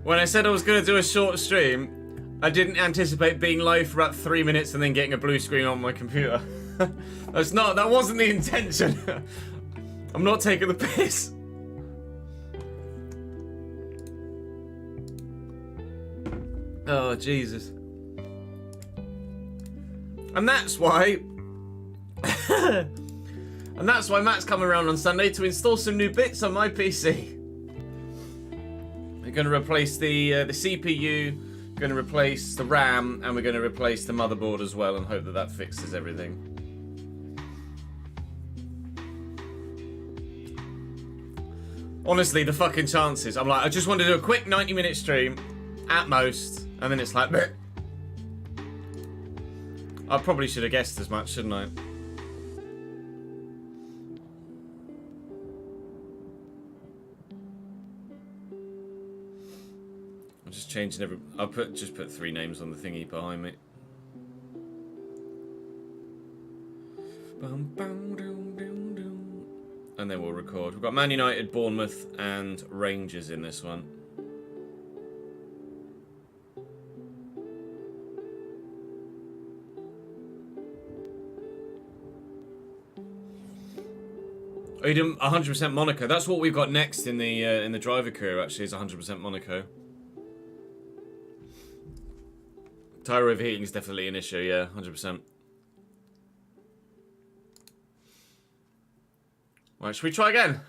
When I said I was going to do a short stream, I didn't anticipate being live for about 3 minutes and then getting a blue screen on my computer. That wasn't the intention. I'm not taking the piss. Oh, Jesus. And that's why... and that's why Matt's coming around on Sunday to install some new bits on my PC. We're going to replace the CPU, going to replace the RAM, and we're going to replace the motherboard as well, and hope that that fixes everything. Honestly, the fucking chances. I'm like, I just want to do a quick 90-minute stream, at most, and then it's like, bleh. I probably should have guessed as much, shouldn't I? I'm just changing every... I'll just put 3 names on the thingy behind me. And then we'll record. We've got Man United, Bournemouth, and Rangers in this one. Oh, you did 100% Monaco. That's what we've got next in the driver career. Actually, is 100% Monaco. Tyre overheating is definitely an issue. Yeah, 100%. Right, should we try again?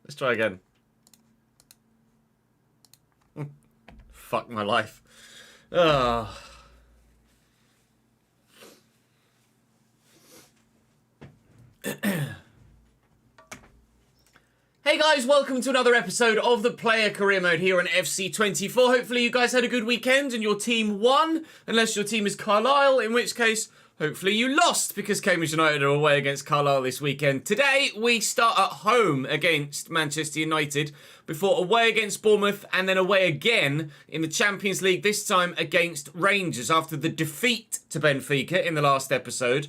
Let's try again. Fuck my life. Oh. Hey guys, welcome to another episode of the Player Career Mode here on FC24. Hopefully you guys had a good weekend and your team won, unless your team is Carlisle, in which case, hopefully you lost, because Cambridge United are away against Carlisle this weekend. Today, we start at home against Manchester United, before away against Bournemouth, and then away again in the Champions League, this time against Rangers, after the defeat to Benfica in the last episode.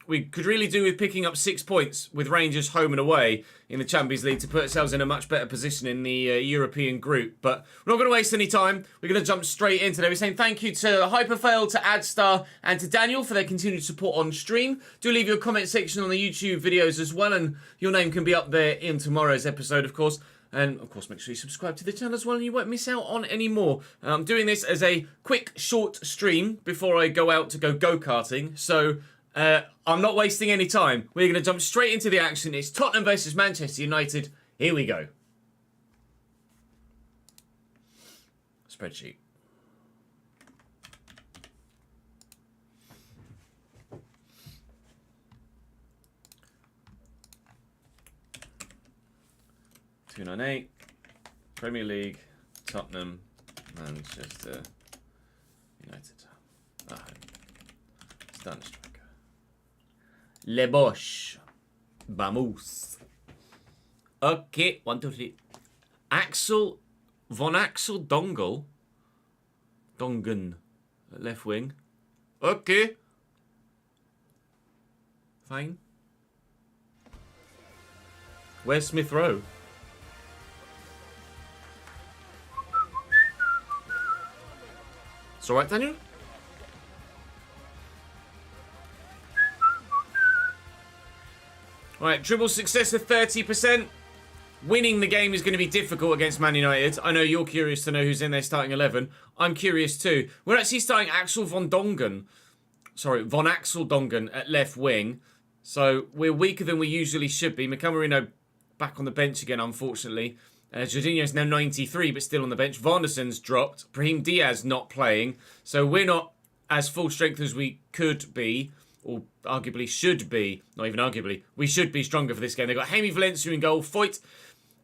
We could really do with picking up 6 points with Rangers home and away in the Champions League to put ourselves in a much better position in the European group. But we're not going to waste any time. We're going to jump straight into it. We're saying thank you to Hyperfail, to Adstar, and to Daniel for their continued support on stream. Do leave your comment section on the YouTube videos as well, and your name can be up there in tomorrow's episode, of course. And, of course, make sure you subscribe to the channel as well and you won't miss out on any more. I'm doing this as a quick, short stream before I go out to go-karting. So, I'm not wasting any time. We're going to jump straight into the action. It's Tottenham versus Manchester United. Here we go. Spreadsheet. $298, Premier League, Tottenham, Manchester United. Stand striker. Le Bosch. Vamos. Okay, 1, 2, 3. Von Axel Dongen at left wing. Okay. Fine. Where's Smith Rowe? It's alright, Daniel? Alright, dribble success of 30%. Winning the game is going to be difficult against Man United. I know you're curious to know who's in their starting 11. I'm curious too. We're actually starting Von Axel Dongen at left wing. So we're weaker than we usually should be. Marino back on the bench again, unfortunately. Jorginho's now 93, but still on the bench. Vonderson's dropped. Brahim Diaz not playing. So we're not as full strength as we could be, or arguably should be. Not even arguably. We should be stronger for this game. They've got Jaime Valencia in goal. Foyt,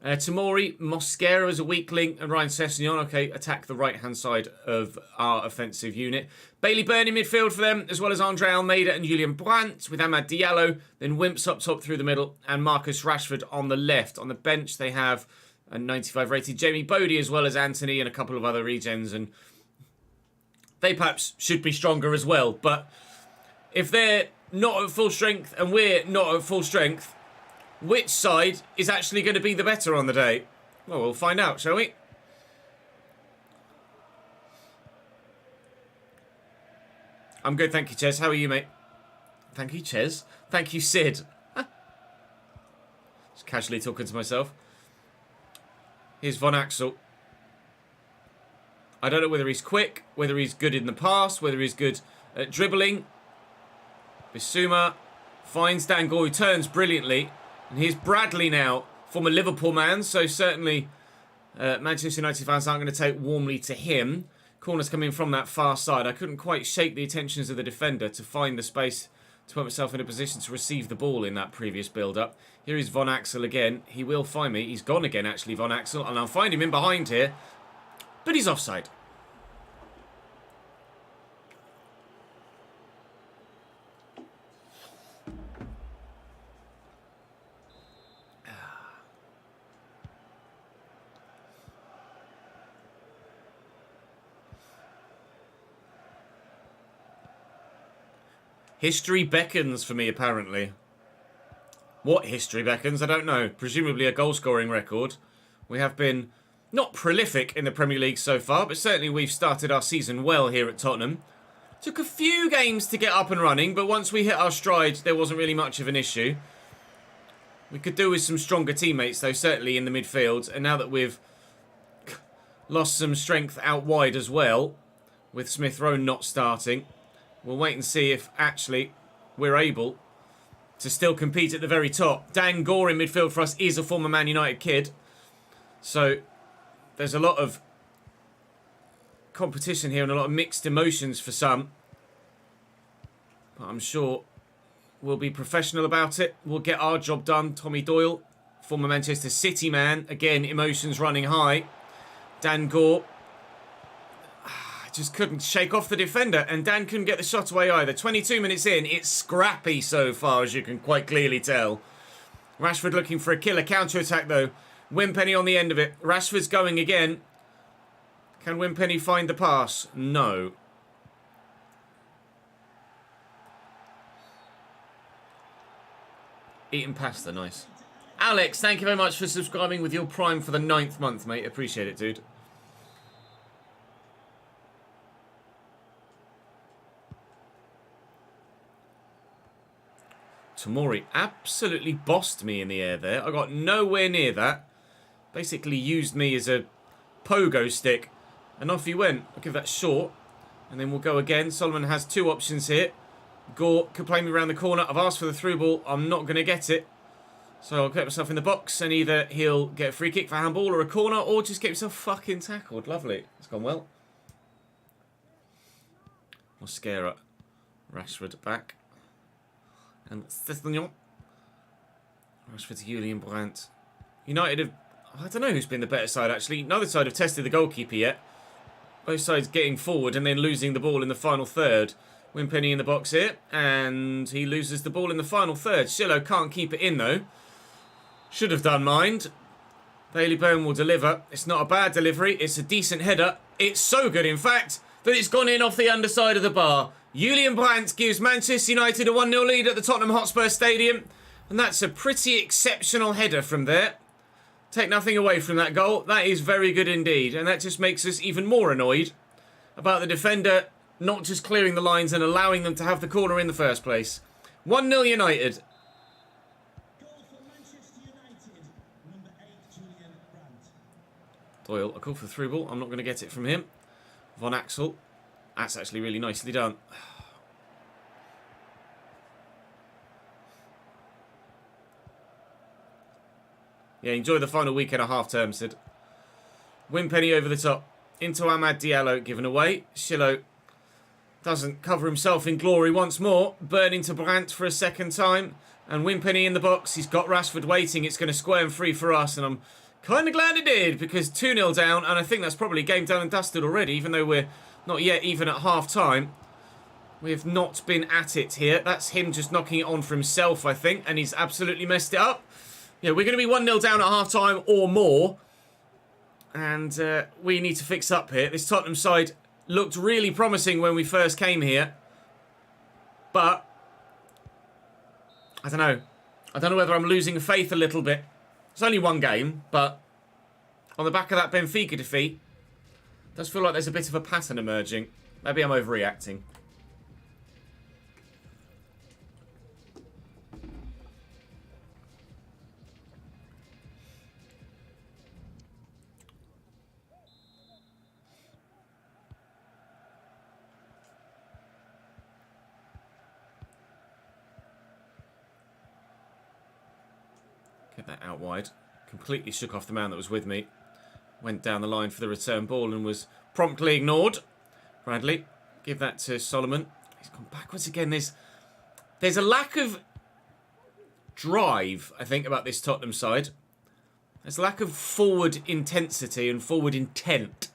Tamori, Mosquera as a weak link, and Ryan Sessegnon. Okay, attack the right-hand side of our offensive unit. Bailey Byrne in midfield for them, as well as Andre Almeida and Julian Brandt, with Amad Diallo. Then Wimps up top through the middle, and Marcus Rashford on the left. On the bench, they have and 95 rated Jamie Bodie, as well as Anthony and a couple of other regens, and they perhaps should be stronger as well. But if they're not at full strength and we're not at full strength, which side is actually going to be the better on the day? Well, we'll find out, shall we? I'm good, thank you, Ches. How are you, mate? Thank you, Ches. Thank you, Sid. Just casually talking to myself. Here's Von Axel. I don't know whether he's quick, whether he's good in the pass, whether he's good at dribbling. Bissouma finds Dango, who turns brilliantly. And here's Bradley now, former Liverpool man, so certainly Manchester United fans aren't going to take warmly to him. Corner's coming from that far side. I couldn't quite shake the attentions of the defender to find the space to put myself in a position to receive the ball in that previous build-up. Here is Von Axel again. He will find me. He's gone again, actually, Von Axel. And I'll find him in behind here. But he's offside. History beckons for me, apparently. What history beckons? I don't know. Presumably a goal-scoring record. We have been not prolific in the Premier League so far, but certainly we've started our season well here at Tottenham. Took a few games to get up and running, but once we hit our stride, there wasn't really much of an issue. We could do with some stronger teammates, though, certainly in the midfield. And now that we've lost some strength out wide as well, with Smith Rowe not starting, we'll wait and see if actually we're able to still compete at the very top. Dan Gore in midfield for us is a former Man United kid. So there's a lot of competition here and a lot of mixed emotions for some. But I'm sure we'll be professional about it. We'll get our job done. Tommy Doyle, former Manchester City man. Again, emotions running high. Dan Gore just couldn't shake off the defender, and Dan couldn't get the shot away either. 22 minutes in, it's scrappy so far, as you can quite clearly tell. Rashford looking for a killer counter-attack, though. Wimpenny on the end of it. Rashford's going again. Can Wimpenny find the pass? No. Eating pasta, nice. Alex, thank you very much for subscribing with your Prime for the 9th month, mate. Appreciate it, dude. Tomori absolutely bossed me in the air there. I got nowhere near that. Basically used me as a pogo stick. And off he went. I'll give that short. And then we'll go again. Solomon has two options here. Gore could play me around the corner. I've asked for the through ball. I'm not going to get it. So I'll get myself in the box. And either he'll get a free kick for handball or a corner. Or just get himself fucking tackled. Lovely. It's gone well. Mosquera. Rashford back. And Cesnoid. Rashford to Julian Brandt. United have... I don't know who's been the better side, actually. Neither side have tested the goalkeeper yet. Both sides getting forward and then losing the ball in the final third. Wimpenny in the box here. And he loses the ball in the final third. Shillo can't keep it in, though. Should have done, mind. Bailey Byrne will deliver. It's not a bad delivery. It's a decent header. It's so good, in fact, that it's gone in off the underside of the bar. Julian Brandt gives Manchester United a 1-0 lead at the Tottenham Hotspur Stadium. And that's a pretty exceptional header from there. Take nothing away from that goal. That is very good indeed. And that just makes us even more annoyed about the defender not just clearing the lines and allowing them to have the corner in the first place. 1-0 United. Doyle, a call for the through ball. I'm not going to get it from him. Von Axel. That's actually really nicely done. Yeah, enjoy the final weekend of half-term, Sid. Wimpenny over the top. Into Amad Diallo, given away. Shillo doesn't cover himself in glory once more. Burn into Brandt for a second time. And Wimpenny in the box. He's got Rashford waiting. It's going to square him free for us. And I'm kind of glad it did, because 2-0 down. And I think that's probably game done and dusted already, even though we're not yet even at half-time. We have not been at it here. That's him just knocking it on for himself, I think. And he's absolutely messed it up. Yeah, we're going to be 1-0 down at half-time or more. And we need to fix up here. This Tottenham side looked really promising when we first came here. But I don't know. I don't know whether I'm losing faith a little bit. It's only one game, but on the back of that Benfica defeat, it does feel like there's a bit of a pattern emerging. Maybe I'm overreacting. Get that out wide. Completely shook off the man that was with me. Went down the line for the return ball and was promptly ignored. Bradley, give that to Solomon. He's gone backwards again. There's a lack of drive, I think, about this Tottenham side. There's a lack of forward intensity and forward intent.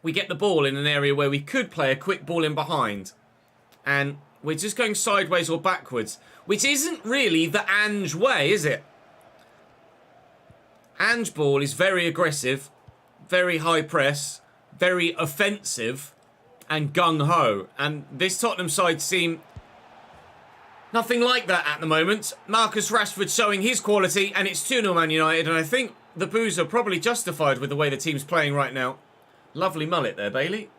We get the ball in an area where we could play a quick ball in behind. And we're just going sideways or backwards, which isn't really the Ange way, is it? Ange ball is very aggressive, very high press, very offensive, and gung-ho. And this Tottenham side seem nothing like that at the moment. Marcus Rashford showing his quality, and it's 2-0 Man United. And I think the boos are probably justified with the way the team's playing right now. Lovely mullet there, Bailey.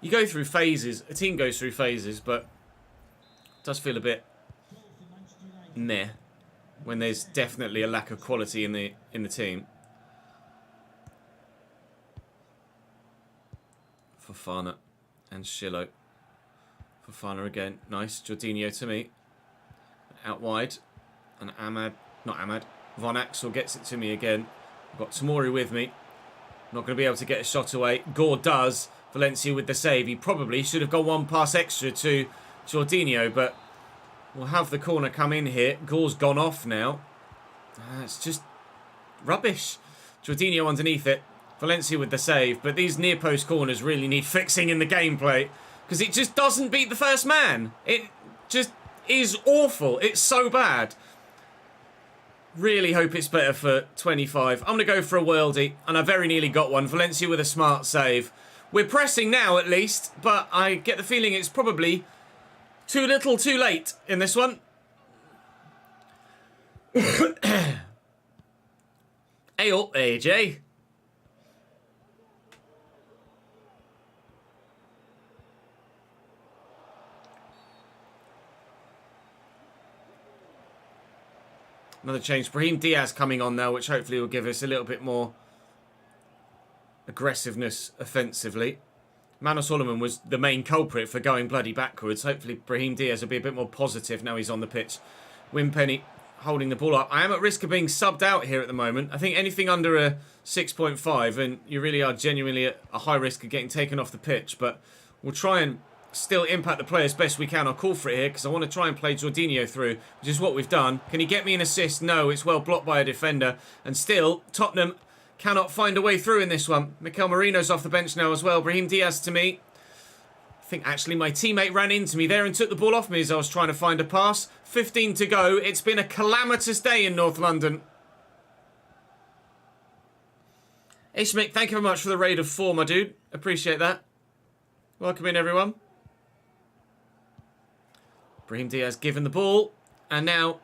You go through phases. A team goes through phases, but it does feel a bit meh when there's definitely a lack of quality in the team. Fofana and Shillo. Fofana again. Nice. Jorginho to me. Out wide. And Von Axel gets it to me again. I've got Tomori with me. Not going to be able to get a shot away. Gore does. Valencia with the save. He probably should have got one pass extra to Jorginho, but we'll have the corner come in here. Gore's gone off now. It's just rubbish. Jorginho underneath it. Valencia with the save, but these near post corners really need fixing in the gameplay because it just doesn't beat the first man. It just is awful. It's so bad. Really hope it's better for 25. I'm going to go for a worldie, and I very nearly got one. Valencia with a smart save. We're pressing now, at least, but I get the feeling it's probably too little, too late in this one. Hey up, AJ. Another change. Brahim Diaz coming on now, which hopefully will give us a little bit more aggressiveness offensively. Manor Solomon was the main culprit for going bloody backwards. Hopefully Brahim Diaz will be a bit more positive now he's on the pitch. Wimpenny holding the ball up. I am at risk of being subbed out here at the moment. I think anything under a 6.5 and you really are genuinely at a high risk of getting taken off the pitch, but we'll try and still impact the play as best we can. I'll call for it here because I want to try and play Jorginho through, which is what we've done. Can he get me an assist? No, it's well blocked by a defender. And still, Tottenham cannot find a way through in this one. Mikel Merino's off the bench now as well. Brahim Diaz to me. I think actually my teammate ran into me there and took the ball off me as I was trying to find a pass. 15 to go. It's been a calamitous day in North London. Ishmik, thank you very much for the raid of 4, my dude. Appreciate that. Welcome in, everyone. Brahim Diaz given the ball. And now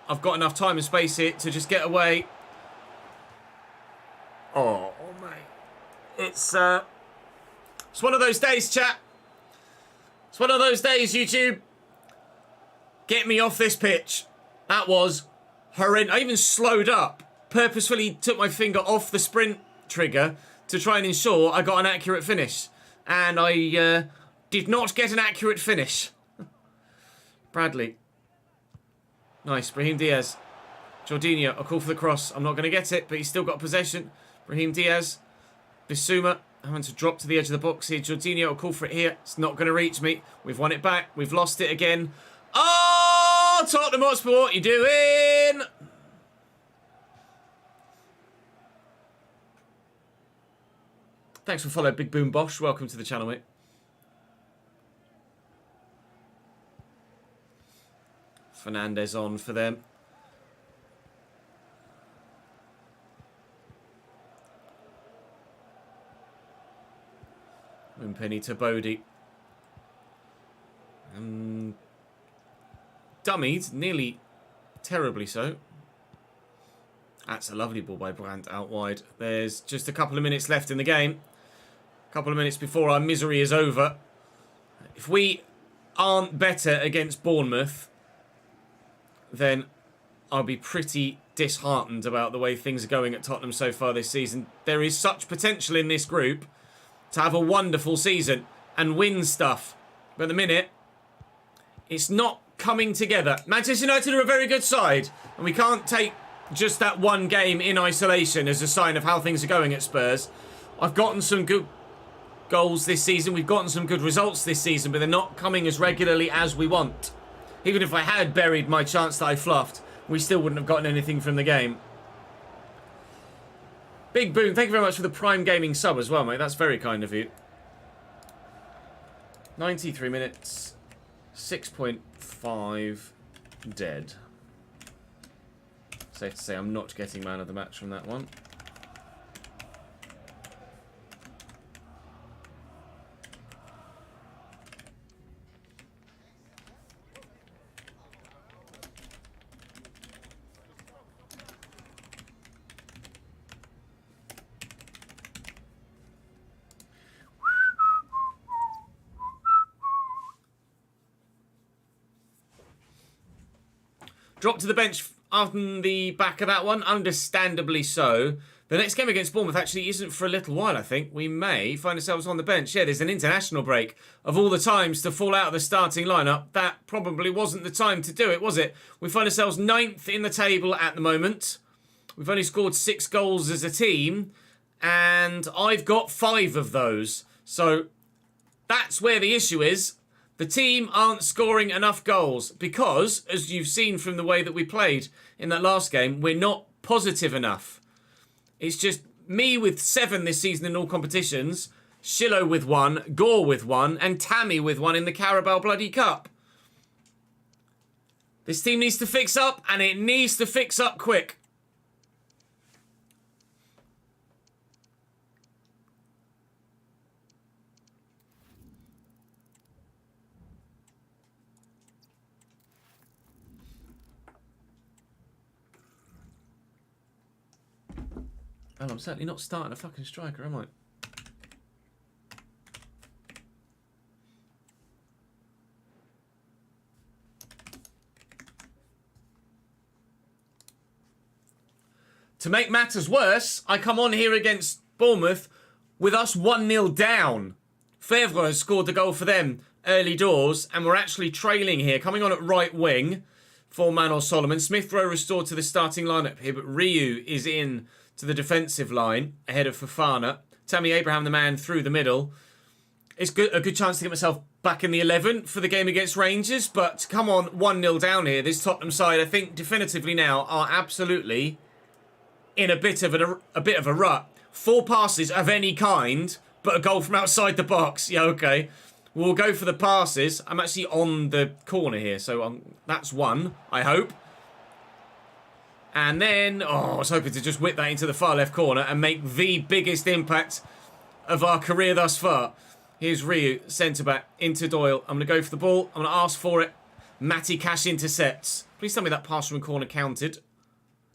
I've got enough time and space here to just get away. Oh, mate. It's one of those days, chat. It's one of those days, YouTube. Get me off this pitch. That was horrendous. I even slowed up. Purposefully took my finger off the sprint trigger to try and ensure I got an accurate finish. And I did not get an accurate finish. Bradley. Nice. Brahim Diaz. Jorginho. I'll call for the cross. I'm not going to get it, but he's still got possession. Brahim Diaz. Bissouma. Having to drop to the edge of the box here. Jorginho will call for it here. It's not going to reach me. We've won it back. We've lost it again. Oh, Tottenham Hotspur, what you doing? Thanks for following, Big Boom Bosch. Welcome to the channel, mate. Fernandez on for them. Penny to Bodie. Dummied, nearly terribly so. That's a lovely ball by Brandt out wide. There's just a couple of minutes left in the game. A couple of minutes before our misery is over. If we aren't better against Bournemouth, then I'll be pretty disheartened about the way things are going at Tottenham so far this season. There is such potential in this group to have a wonderful season and win stuff. But at the minute, it's not coming together. Manchester United are a very good side, and we can't take just that one game in isolation as a sign of how things are going at Spurs. I've gotten some good goals this season. We've gotten some good results this season, but they're not coming as regularly as we want. Even if I had buried my chance that I fluffed, we still wouldn't have gotten anything from the game. Big Boom, thank you very much for the Prime Gaming sub as well, mate. That's very kind of you. 93 minutes, 6.5 dead. Safe to say I'm not getting man of the match from that one. Dropped to the bench on the back of that one, understandably so. The next game against Bournemouth actually isn't for a little while, I think. We may find ourselves on the bench. Yeah, there's an international break. Of all the times to fall out of the starting lineup, that probably wasn't the time to do it, was it? We find ourselves 9th in the table at the moment. We've only scored 6 goals as a team, and I've got 5 of those. So that's where the issue is. The team aren't scoring enough goals because, as you've seen from the way that we played in that last game, we're not positive enough. It's just me with 7 this season in all competitions, Shillo with 1, Gore with 1, and Tammy with 1 in the Carabao Bloody Cup. This team needs to fix up, and it needs to fix up quick. Well, I'm certainly not starting a fucking striker, am I? To make matters worse, I come on here against Bournemouth with us 1-0 down. Fevre has scored the goal for them early doors, and we're actually trailing here. Coming on at right wing for Manor Solomon. Smith Rowe restored to the starting lineup here, but Ryu is in to the defensive line ahead of Fofana. Tammy Abraham, the man through the middle. It's a good chance to get myself back in the 11 for the game against Rangers, but to come on 1-0 down here, this Tottenham side, I think definitively now, are absolutely in a bit of a rut. 4 passes of any kind, but a goal from outside the box. Yeah, okay. We'll go for the passes. I'm actually on the corner here, so that's 1, I hope. And then, I was hoping to just whip that into the far left corner and make the biggest impact of our career thus far. Here's Ryu, centre-back, into Doyle. I'm going to go for the ball. I'm going to ask for it. Matty Cash intercepts. Please tell me that pass from corner counted.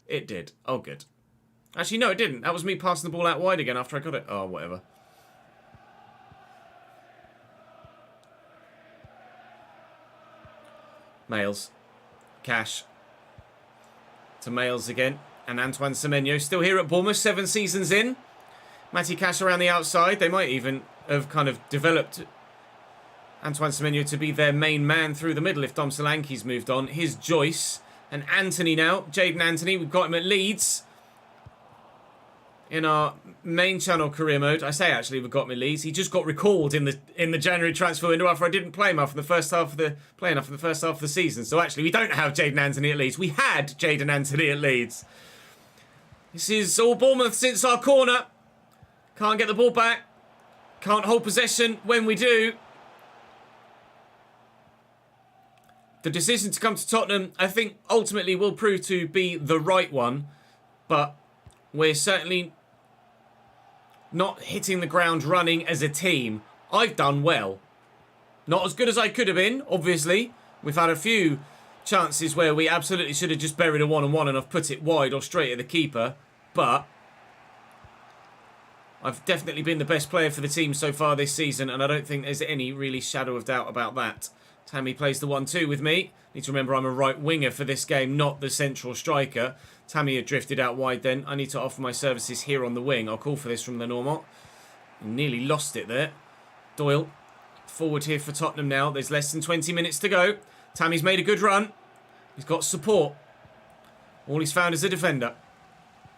It did. Oh, good. Actually, no, it didn't. That was me passing the ball out wide again after I got it. Oh, whatever. Males. Cash. To Males again. And Antoine Semenyo still here at Bournemouth, 7 seasons in. Matty Cash around the outside. They might even have kind of developed Antoine Semenyo to be their main man through the middle if Dom Solanke's moved on. Here's Joyce and Anthony now. Jaden Anthony. We've got him at Leeds in our main channel career mode. I say actually we've got him at Leeds. He just got recalled in the January transfer window after I didn't play him after the first half of the season. So actually we don't have Jaden Anthony at Leeds. We had Jaden Anthony at Leeds. This is all Bournemouth since our corner. Can't get the ball back. Can't hold possession when we do. The decision to come to Tottenham, I think, ultimately will prove to be the right one. But we're certainly not hitting the ground running as a team. I've done well. Not as good as I could have been, obviously. We've had a few chances where we absolutely should have just buried a one-on-one and I've put it wide or straight at the keeper. But I've definitely been the best player for the team so far this season, and I don't think there's any really shadow of doubt about that. Tammy plays the 1-2 with me. Need to remember I'm a right winger for this game, not the central striker. Tammy had drifted out wide then. I need to offer my services here on the wing. I'll call for this from Lenormand. Nearly lost it there. Doyle, forward here for Tottenham now. There's less than 20 minutes to go. Tammy's made a good run. He's got support. All he's found is a defender.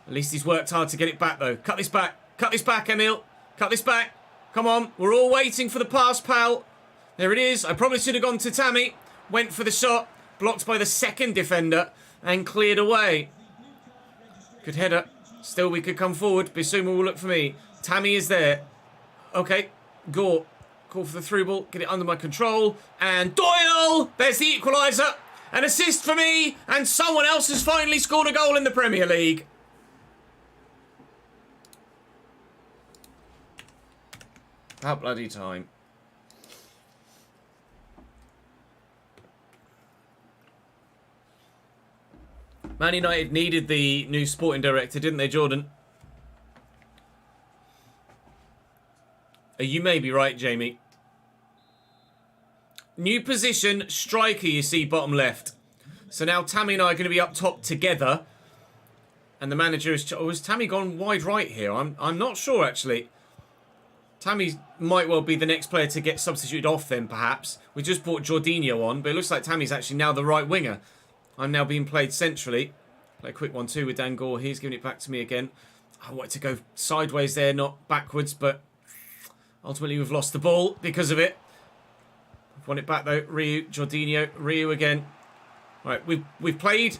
At least he's worked hard to get it back, though. Cut this back. Cut this back, Emil. Cut this back. Come on. We're all waiting for the pass, pal. There it is. I probably should have gone to Tammy. Went for the shot. Blocked by the second defender. And cleared away. Good header. Still, we could come forward. Bissouma will look for me. Tammy is there. Okay. Gore. Call for the through ball. Get it under my control. And Doyle! There's the equaliser. An assist for me. And someone else has finally scored a goal in the Premier League. About bloody time. Man United needed the new sporting director, didn't they, Jordan? You may be right, Jamie. New position, striker, you see, bottom left. So now Tammy and I are going to be up top together. And the manager is... Oh, has Tammy gone wide right here? I'm not sure, actually. Tammy might well be the next player to get substituted off then, perhaps. We just brought Jorginho on, but it looks like Tammy's actually now the right winger. I'm now being played centrally. Play a quick 1-2 with Dan Gore. He's giving it back to me again. I wanted to go sideways there, not backwards, but ultimately we've lost the ball because of it. I've won it back though. Ryu, Jorginho, Ryu again. Right, we've played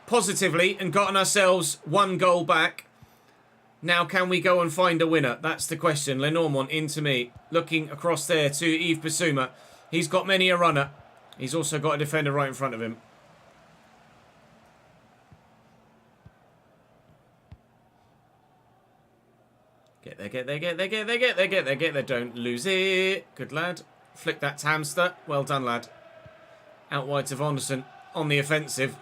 positively and gotten ourselves one goal back. Now can we go and find a winner? That's the question. Lenormand into me. Looking across there to Yves Bissouma. He's got many a runner. He's also got a defender right in front of him. Get there, get there, get there, get there, get there, get there, get there. Don't lose it. Good lad. Flick that hamster. Well done, lad. Out wide to Vonderson on the offensive.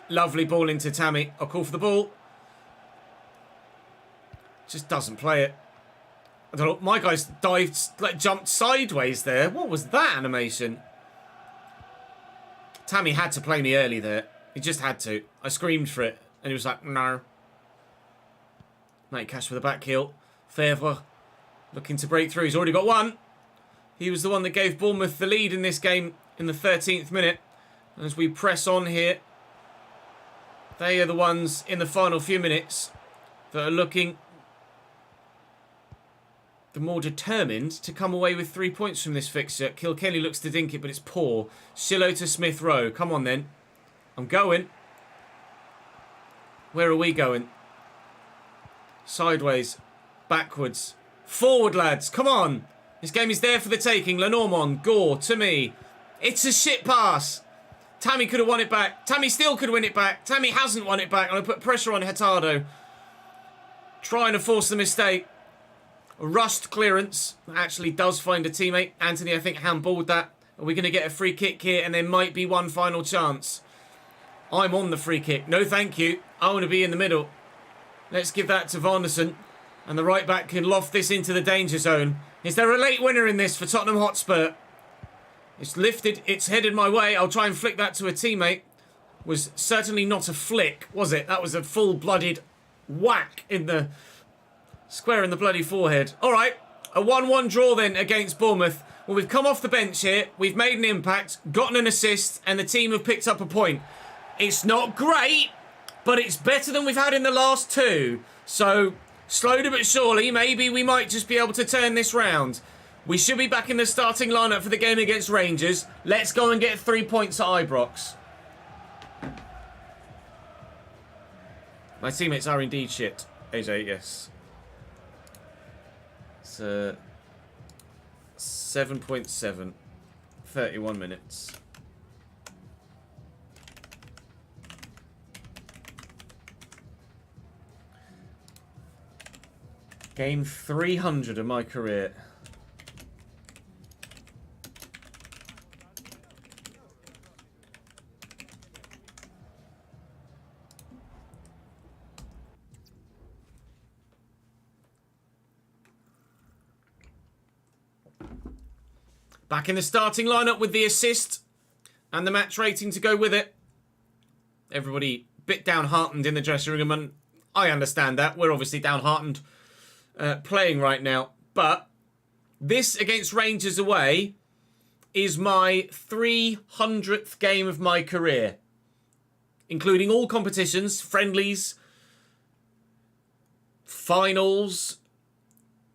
Lovely ball into Tammy. I'll call for the ball. Just doesn't play it. I don't know. My guy's dived, like jumped sideways there. What was that animation? Tammy had to play me early there. He just had to. I screamed for it. And he was like, no. Night Cash with a back heel. Fevre looking to break through. He's already got one. He was the one that gave Bournemouth the lead in this game in the 13th minute. And as we press on here, they are the ones in the final few minutes that are looking the more determined to come away with 3 points from this fixture. Kilkenny looks to dink it, but it's poor. Shillow to Smith Rowe. Come on then. I'm going. Where are we going? Sideways. Backwards. Forward, lads. Come on. This game is there for the taking. Lenormand. Gore. To me. It's a shit pass. Tammy could have won it back. Tammy still could win it back. Tammy hasn't won it back. I'm going to put pressure on Hurtado. Trying to force the mistake. A rushed clearance. Actually does find a teammate. Anthony, I think, handballed that. Are we going to get a free kick here? And there might be one final chance. I'm on the free kick. No, thank you. I want to be in the middle. Let's give that to Vonderson. And the right back can loft this into the danger zone. Is there a late winner in this for Tottenham Hotspur? It's lifted. It's headed my way. I'll try and flick that to a teammate. Was certainly not a flick, was it? That was a full-blooded whack in the square in the bloody forehead. All right, a 1-1 draw then against Bournemouth. Well, we've come off the bench here. We've made an impact, gotten an assist, and the team have picked up a point. It's not great, but it's better than we've had in the last two. So, slowly but surely, maybe we might just be able to turn this round. We should be back in the starting lineup for the game against Rangers. Let's go and get 3 points at Ibrox. My teammates are indeed shit. AJ, yes. 7.7. 31 minutes. Game 300 of my career. Back in the starting lineup with the assist and the match rating to go with it. Everybody a bit downhearted in the dressing room, and I understand that. We're obviously downhearted playing right now. But this against Rangers away is my 300th game of my career, including all competitions, friendlies, finals,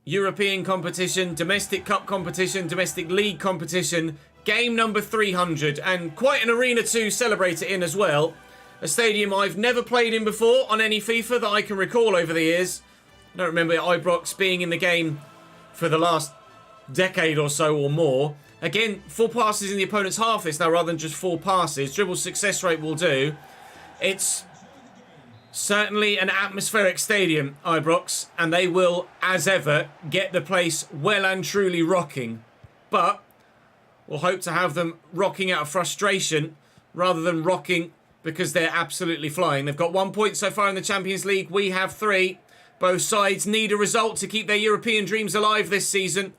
European competition, domestic cup competition, domestic league competition, game number 300, and quite an arena to celebrate it in as well. A stadium I've never played in before on any FIFA that I can recall over the years. I don't remember Ibrox being in the game for the last decade or so or more. Again, 4 passes in the opponent's half this now rather than just 4 passes. Dribble success rate will do. It's certainly an atmospheric stadium, Ibrox, and they will, as ever, get the place well and truly rocking. But we'll hope to have them rocking out of frustration rather than rocking because they're absolutely flying. They've got 1 point so far in the Champions League. We have 3. Both sides need a result to keep their European dreams alive this season.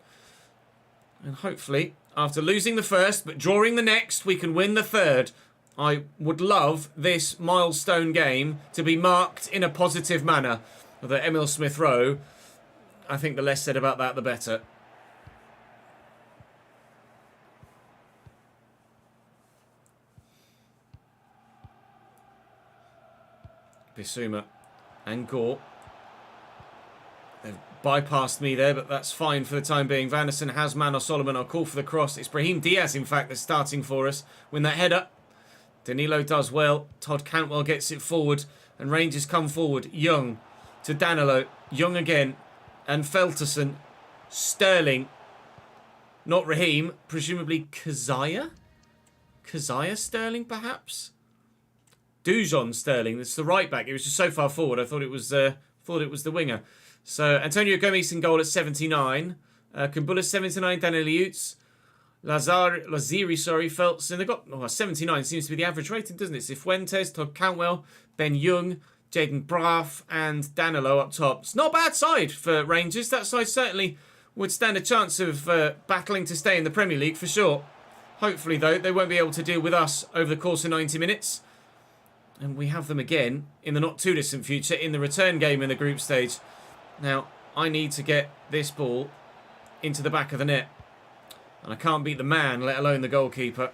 And hopefully, after losing the first but drawing the next, we can win the third. I would love this milestone game to be marked in a positive manner. Although Emil Smith Rowe, I think the less said about that, the better. Bissouma and Gore. They've bypassed me there, but that's fine for the time being. Vanderson, Hasman or Solomon. I'll call for the cross. It's Brahim Diaz, in fact, that's starting for us. Win that header. Danilo does well. Todd Cantwell gets it forward. And Rangers come forward. Young to Danilo. Young again. And Felterson. Sterling. Not Raheem. Presumably Kazaya? Kazaya Sterling, perhaps? Dujon Sterling. That's the right back. It was just so far forward. I thought it was the winger. So Antonio Gomes in goal at 79. Kumbula 79. Daniel Liutz. Laziri, Feltson. They've got 79 seems to be the average rating, doesn't it? Cifuentes, Todd Cantwell, Ben Young, Jaden Braff, and Danilo up top. It's not a bad side for Rangers. That side certainly would stand a chance of battling to stay in the Premier League for sure. Hopefully, though, they won't be able to deal with us over the course of 90 minutes. And we have them again in the not too distant future in the return game in the group stage. Now, I need to get this ball into the back of the net. And I can't beat the man, let alone the goalkeeper.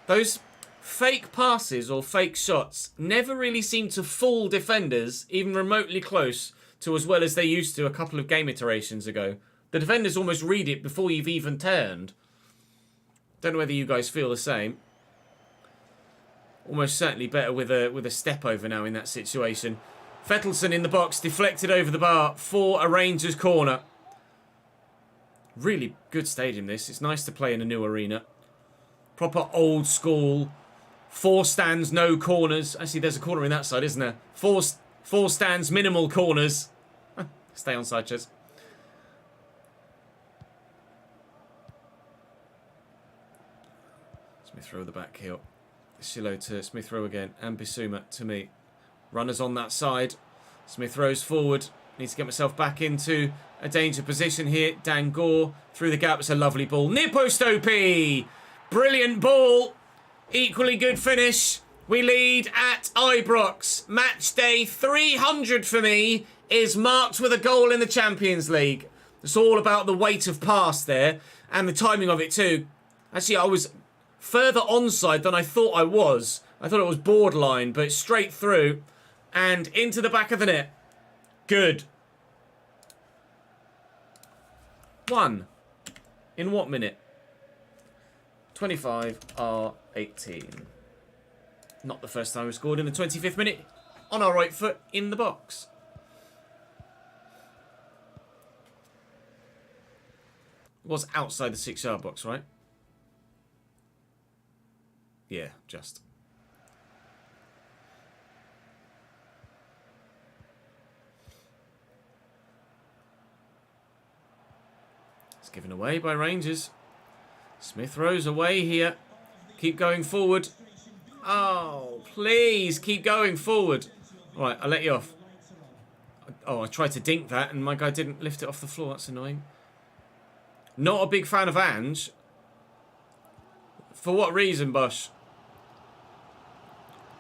Those fake passes or fake shots never really seem to fool defenders, even remotely close to as well as they used to a couple of game iterations ago. The defenders almost read it before you've even turned. Don't know whether you guys feel the same. Almost certainly better with a step over now in that situation. Fettelson in the box, deflected over the bar for a Rangers corner. Really good stadium, this. It's nice to play in a new arena. Proper old school. 4 stands, no corners. Actually, there's a corner in that side, isn't there? 4 stands, minimal corners. Stay on side, Ches. Smith Rowe the back heel. Silo to Smith Rowe again. And Bissouma to me. Runners on that side. Smith Rowe's forward. Need to get myself back into a danger position here. Dan Gore through the gap. It's a lovely ball. Near post OP. Brilliant ball. Equally good finish. We lead at Ibrox. Match day 300 for me is marked with a goal in the Champions League. It's all about the weight of pass there and the timing of it too. Actually, I was further onside than I thought I was. I thought it was borderline, but straight through and into the back of the net. Good. 1. In what minute? 25R18. Not the first time we scored in the 25th minute. On our right foot in the box. It was outside the 6-yard box, right? Yeah, just. It's given away by Rangers. Smith Rowe's away here. Keep going forward. Oh, please keep going forward. All right, I'll let you off. Oh, I tried to dink that and my guy didn't lift it off the floor. That's annoying. Not a big fan of Ange. For what reason, Bosch?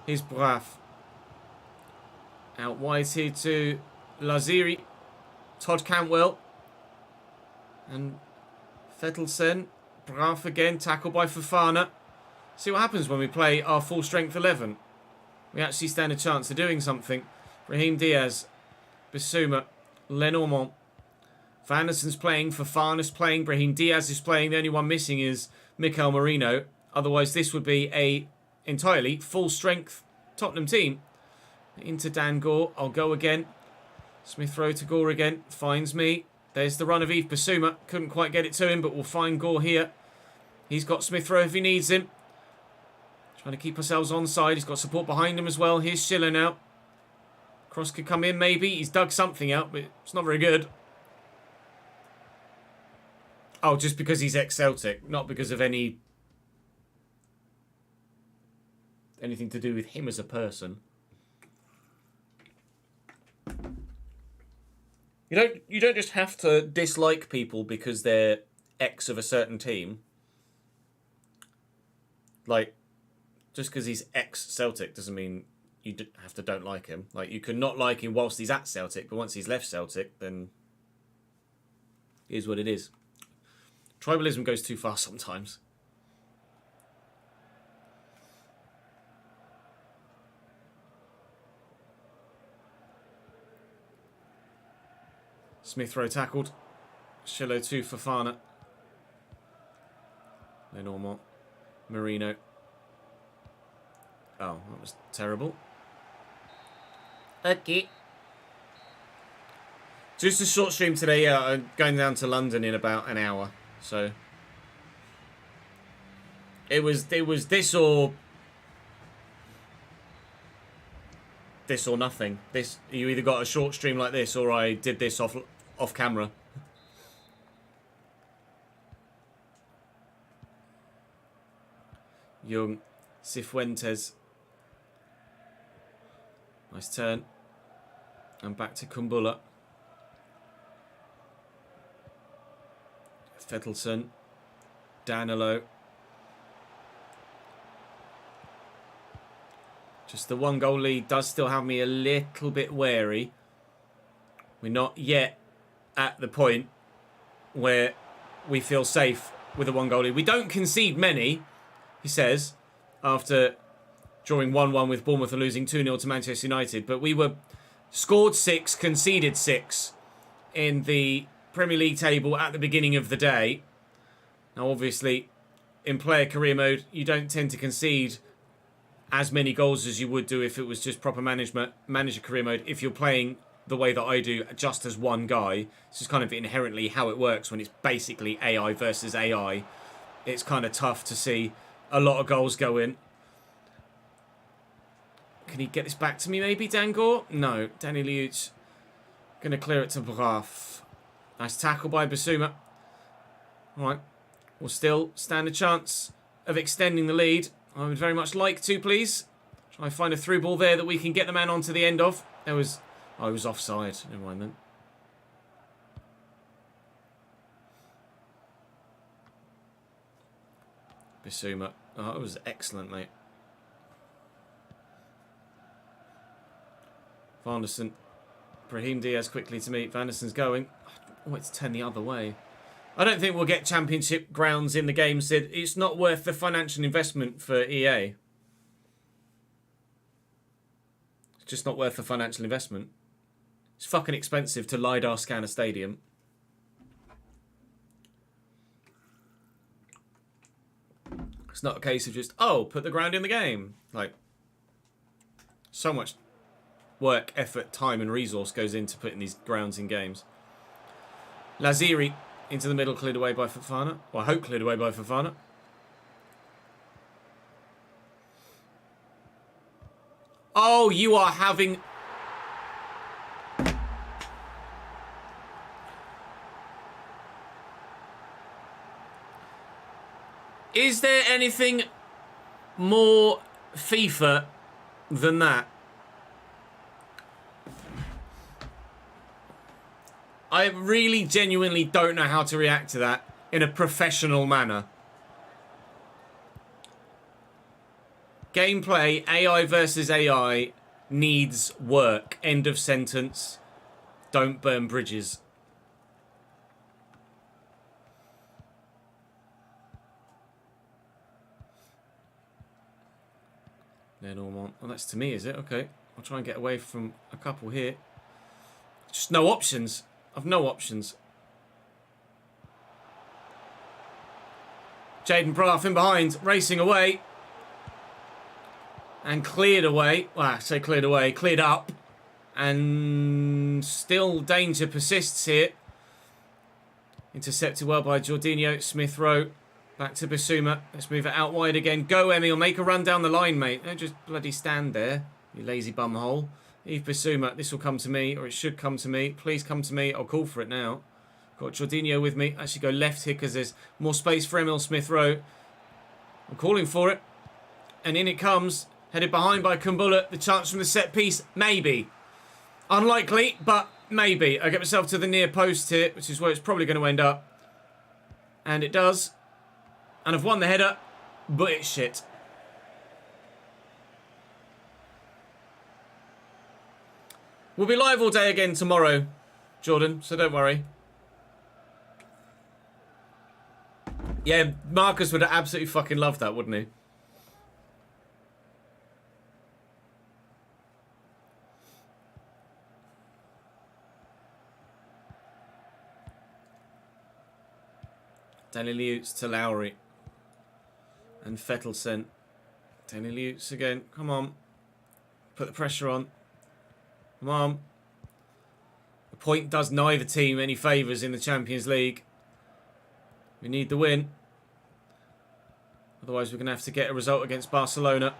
Here's Braff. Out wide here to Laziri. Todd Cantwell. And Fettelsen. Braff again. Tackled by Fofana. See what happens when we play our full strength 11. We actually stand a chance of doing something. Brahim Diaz. Bissouma. Lenormand. Vanderson's playing. Fofana's playing. Brahim Diaz is playing. The only one missing is Mikel Merino. Otherwise, this would be a entirely full-strength Tottenham team. Into Dan Gore. I'll go again. Smith Rowe to Gore again. Finds me. There's the run of Yves Bissouma. Couldn't quite get it to him, but we'll find Gore here. He's got Smith Rowe if he needs him. Trying to keep ourselves onside. He's got support behind him as well. Here's Schiller now. Cross could come in maybe. He's dug something out, but it's not very good. Oh, just because he's ex-Celtic. Not because of anything to do with him as a person. You don't just have to dislike people because they're ex of a certain team. Like, just because he's ex-Celtic doesn't mean you have to don't like him. Like, you can not like him whilst he's at Celtic, but once he's left Celtic, then it is what it is. Tribalism goes too far sometimes. Smith Rowe tackled. Schiller to Fofana. Lenormand. Merino. Oh, that was terrible. Okay. Just a short stream today. Yeah, I'm going down to London in about an hour. So it was this or nothing. This, you either got a short stream like this or I did this off camera. Young, Cifuentes. Nice turn. And back to Kumbula. Fettelsen. Danilo. Just the 1-goal lead does still have me a little bit wary. We're not yet at the point where we feel safe with a 1-goal lead. We don't concede many, he says, after drawing 1-1 with Bournemouth and losing 2-0 to Manchester United. But we were scored 6, conceded 6 in the Premier League table at the beginning of the day. Now, obviously, in player career mode, you don't tend to concede as many goals as you would do if it was just proper manager career mode. If you're playing the way that I do, just as one guy, it's just kind of inherently how it works when it's basically AI versus AI. It's kind of tough to see a lot of goals go in. Can he get this back to me maybe, Dangor? No, Danny Liuch going to clear it to Braff. Nice tackle by Bissouma. Alright, we'll still stand a chance of extending the lead. I would very much like to, please. Try and find a through ball there that we can get the man onto the end of. There was... Oh, he was offside. Never mind then. Bissouma. Oh, it was excellent, mate. Vanderson. Brahim Diaz quickly to meet. Vanderson's going. Oh, it's 10 the other way. I don't think we'll get championship grounds in the game, Sid. It's not worth the financial investment for EA. It's just not worth the financial investment. It's fucking expensive to LiDAR scan a stadium. It's not a case of just, oh, put the ground in the game. Like, so much work, effort, time and resource goes into putting these grounds in games. Laziri Into the middle, cleared away by Fofana. Well, I hope cleared away by Fofana. Oh, you are having... Is there anything more FIFA than that? I really genuinely don't know how to react to that in a professional manner. Gameplay, AI versus AI, needs work. End of sentence. Don't burn bridges. Well, that's to me, is it? Okay. I'll try and get away from a couple here. Just no options. I've no options. Jaden Braff in behind, racing away. And cleared away. Well, I say cleared away. Cleared up. And still danger persists here. Intercepted well by Jorginho. Smith Rowe. Back to Bissouma. Let's move it out wide again. Go, Emil. Make a run down the line, mate. Don't just bloody stand there, you lazy bumhole. Yves Bissouma. This will come to me, or it should come to me. Please come to me. I'll call for it now. Got Jorginho with me. Actually go left here because there's more space for Emil Smith Rowe. I'm calling for it. And in it comes. Headed behind by Kumbula. The chance from the set piece. Maybe. Unlikely, but maybe. I get myself to the near post here, which is where it's probably going to end up. And it does. And I've won the header, but it's shit. We'll be live all day again tomorrow, Jordan, so don't worry. Yeah, Marcus would absolutely fucking love that, wouldn't he? Danny Lutz to Lowry. And Vettel sent. Danny Lutz again. Come on. Put the pressure on. Come on. The point does neither team any favours in the Champions League. We need the win. Otherwise we're going to have to get a result against Barcelona.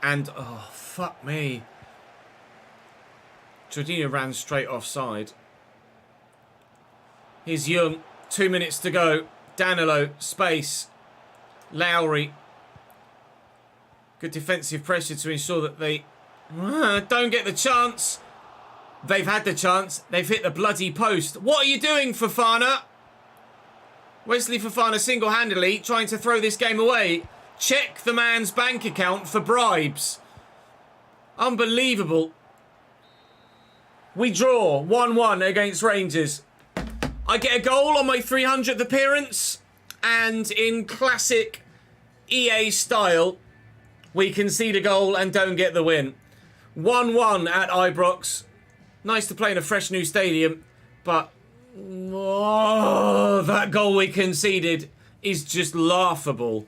And, oh, fuck me. Jorginho ran straight offside. Here's Young. 2 minutes to go. Danilo, space. Lowry. Good defensive pressure to ensure that they don't get the chance. They've had the chance. They've hit the bloody post. What are you doing, Fofana? Wesley Fofana single-handedly trying to throw this game away. Check the man's bank account for bribes. Unbelievable. We draw 1-1 against Rangers. I get a goal on my 300th appearance, and in classic EA style, we concede a goal and don't get the win. 1-1 at Ibrox. Nice to play in a fresh new stadium, but that goal we conceded is just laughable.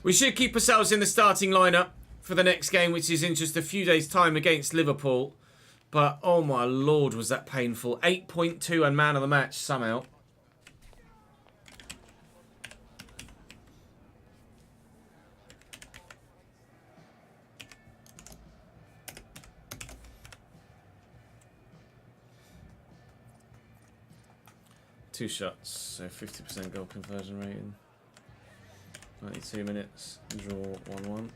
We should keep ourselves in the starting lineup for the next game, which is in just a few days' time against Liverpool. But, oh my lord, was that painful. 8.2 and man of the match, somehow. Two shots, so 50% goal conversion rating. 92 minutes, draw 1-1.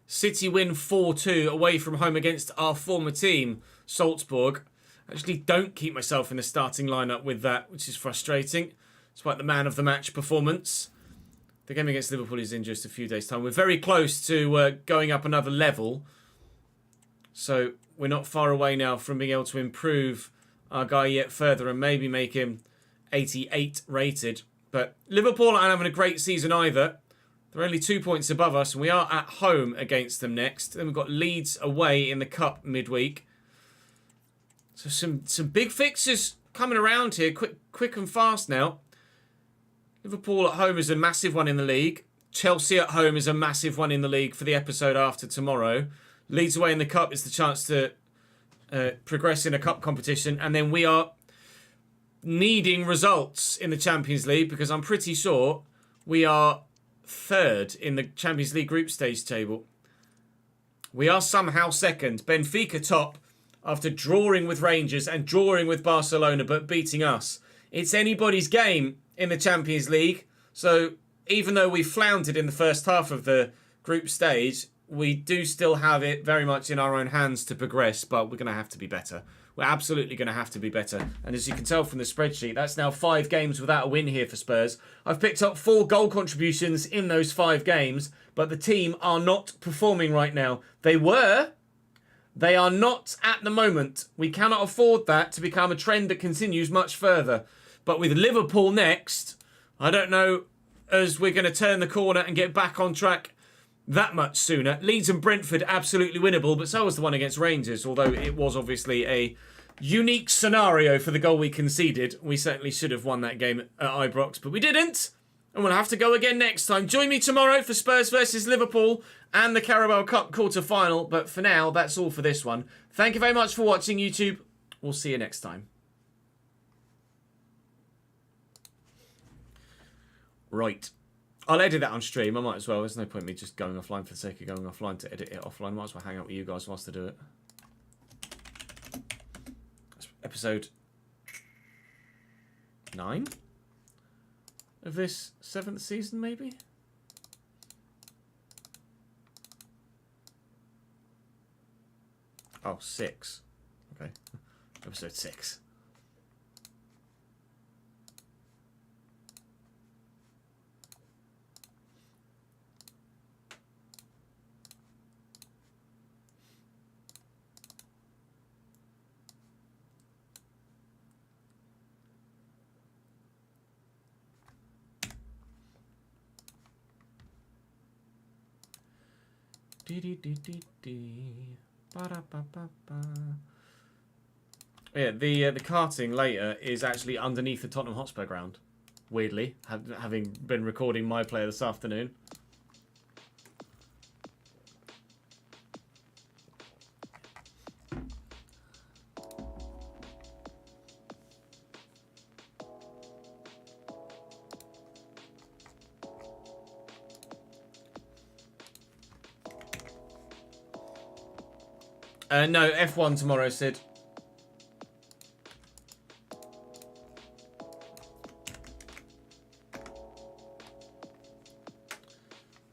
City win 4-2 away from home against our former team, Salzburg. Actually don't keep myself in the starting lineup with that, which is frustrating, despite the man of the match performance. The game against Liverpool is in just a few days' time. We're very close to going up another level, so we're not far away now from being able to improve our guy yet further and maybe make him 88 rated. But Liverpool aren't having a great season either. They're only 2 points above us, and we are at home against them next. Then we've got Leeds away in the Cup midweek. So some big fixes coming around here, quick and fast now. Liverpool at home is a massive one in the league. Chelsea at home is a massive one in the league for the episode after tomorrow. Leeds away in the cup is the chance to progress in a cup competition. And then we are needing results in the Champions League because I'm pretty sure we are third in the Champions League group stage table. We are somehow second. Benfica top after drawing with Rangers and drawing with Barcelona but beating us. It's anybody's game in the Champions League. So even though we floundered in the first half of the group stage, we do still have it very much in our own hands to progress, but we're going to have to be better. We're absolutely going to have to be better. And as you can tell from the spreadsheet, that's now 5 games without a win here for Spurs. I've picked up 4 goal contributions in those 5 games, but the team are not performing right now. They were. They are not at the moment. We cannot afford that to become a trend that continues much further. But with Liverpool next, I don't know as we're going to turn the corner and get back on track that much sooner. Leeds and Brentford absolutely winnable, but so was the one against Rangers, although it was obviously a unique scenario for the goal we conceded. We certainly should have won that game at Ibrox, but we didn't, and we'll have to go again next time. Join me tomorrow for Spurs versus Liverpool and the Carabao Cup quarter-final, but for now, that's all for this one. Thank you very much for watching, YouTube. We'll see you next time. Right. I'll edit that on stream. I might as well. There's no point in me just going offline for the sake of going offline to edit it offline. Might as well hang out with you guys whilst I do it. Episode 9 of this 7th season, maybe? Oh, 6. Okay. Episode 6. Yeah, the karting later is actually underneath the Tottenham Hotspur ground. Weirdly, having been recording my player this afternoon. No, F1 tomorrow, Sid.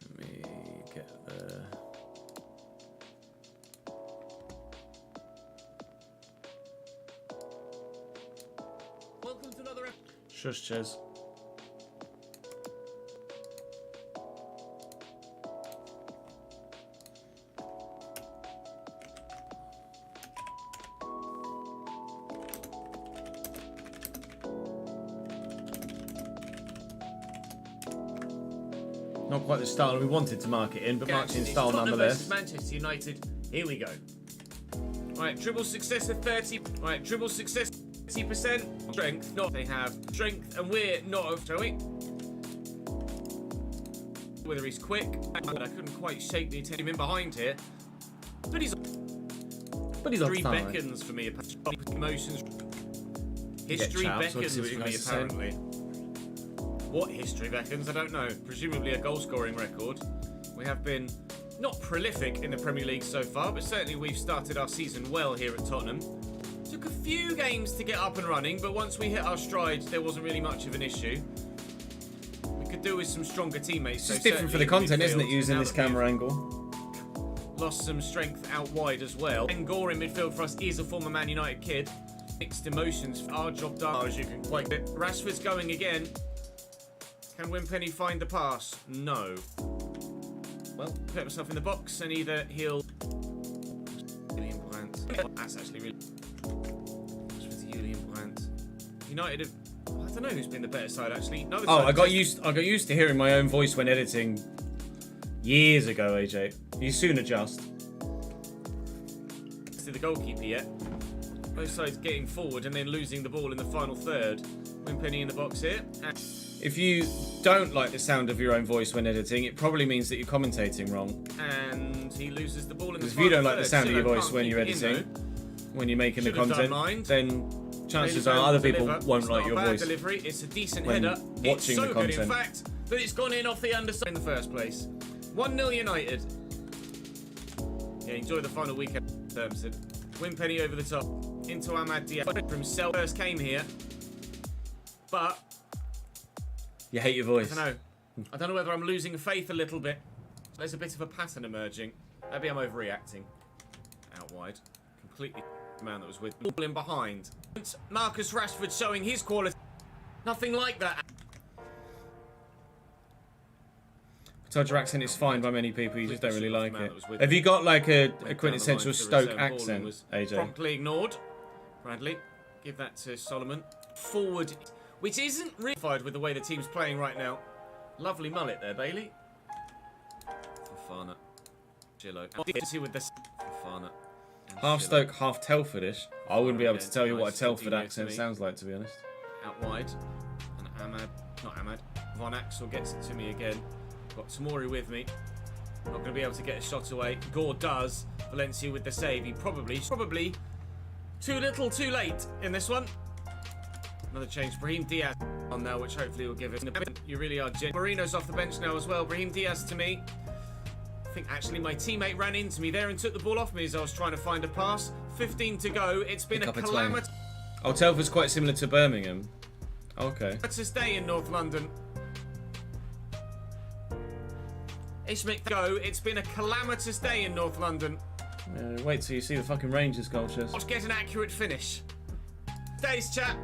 Let me get the... Welcome to another episode. Shush, Ches. Not quite the style we wanted to mark it in, but marked in style nonetheless. Manchester United. Here we go. Right, dribble success of 30. Right, dribble success 30%. Strength, not they have strength, and we're not, shall we? Whether he's quick, but I couldn't quite shake the attention in behind here. But he's on 3 beckons for me. Emotions. History beckons for me, apparently. What history beckons? I don't know. Presumably a goal-scoring record. We have been not prolific in the Premier League so far, but certainly we've started our season well here at Tottenham. Took a few games to get up and running, but once we hit our stride, there wasn't really much of an issue. We could do with some stronger teammates. It's different for the content, isn't it, using this camera angle? Lost some strength out wide as well. Ngor in midfield for us is a former Man United kid. Mixed emotions for our job done, as you can quite get. Rashford's going again. Can Wimpenny find the pass? No. Well, put himself in the box and either he'll... That's actually really... Julian Brandt. United have... I don't know who's been the better side, actually. No, I got used to hearing my own voice when editing years ago, AJ. You soon adjust. To the goalkeeper yet. Both sides getting forward and then losing the ball in the final third. Winpenny in the box here. If you don't like the sound of your own voice when editing, it probably means that you're commentating wrong. And he loses the ball in the final third. If you don't like the sound of your voice when you're editing, when you're making the content, then chances are other people won't like your voice. Delivery. It's a decent when header. watching It's so the good, in content. fact, that it's gone in off the underside in the first place. 1-0 United. Yeah, enjoy the final weekend. Winpenny over the top into Ahmad Diaz. For himself, first came here, but You hate your voice. I don't know whether I'm losing faith a little bit. There's a bit of a pattern emerging. Maybe I'm overreacting. Out wide, completely. The man that was with me. Ball in behind. Marcus Rashford showing his quality. Nothing like that. Your accent is fine by many people, you just don't really like it. Have you got like a quintessential Stoke accent, AJ? Promptly ignored. Bradley, give that to Solomon. Forward, which isn't really with the way the team's playing right now. Lovely mullet there, Bailey. Fofana. Gillo. With the Fofana. Half Stoke, half Telfordish. I wouldn't be able to tell you what a Telford accent sounds like, to be honest. Out wide. And not Ahmad. Von Axel gets it to me again. Got Tamori with me. Not going to be able to get a shot away. Gore does. Valencia with the save. He probably too little, too late in this one. Another change. Brahim Diaz on now, which hopefully will give us. You really are. Marino's off the bench now as well. Brahim Diaz to me. I think actually my teammate ran into me there and took the ball off me as I was trying to find a pass. 15 to go. It's been a calamity. Oh, Telford's quite similar to Birmingham. Okay. Calamitous day in North London. Ishmael go. It's been a calamitous day in North London. Wait till you see the fucking Rangers goal, Ches. Let's get an accurate finish. Days, chat.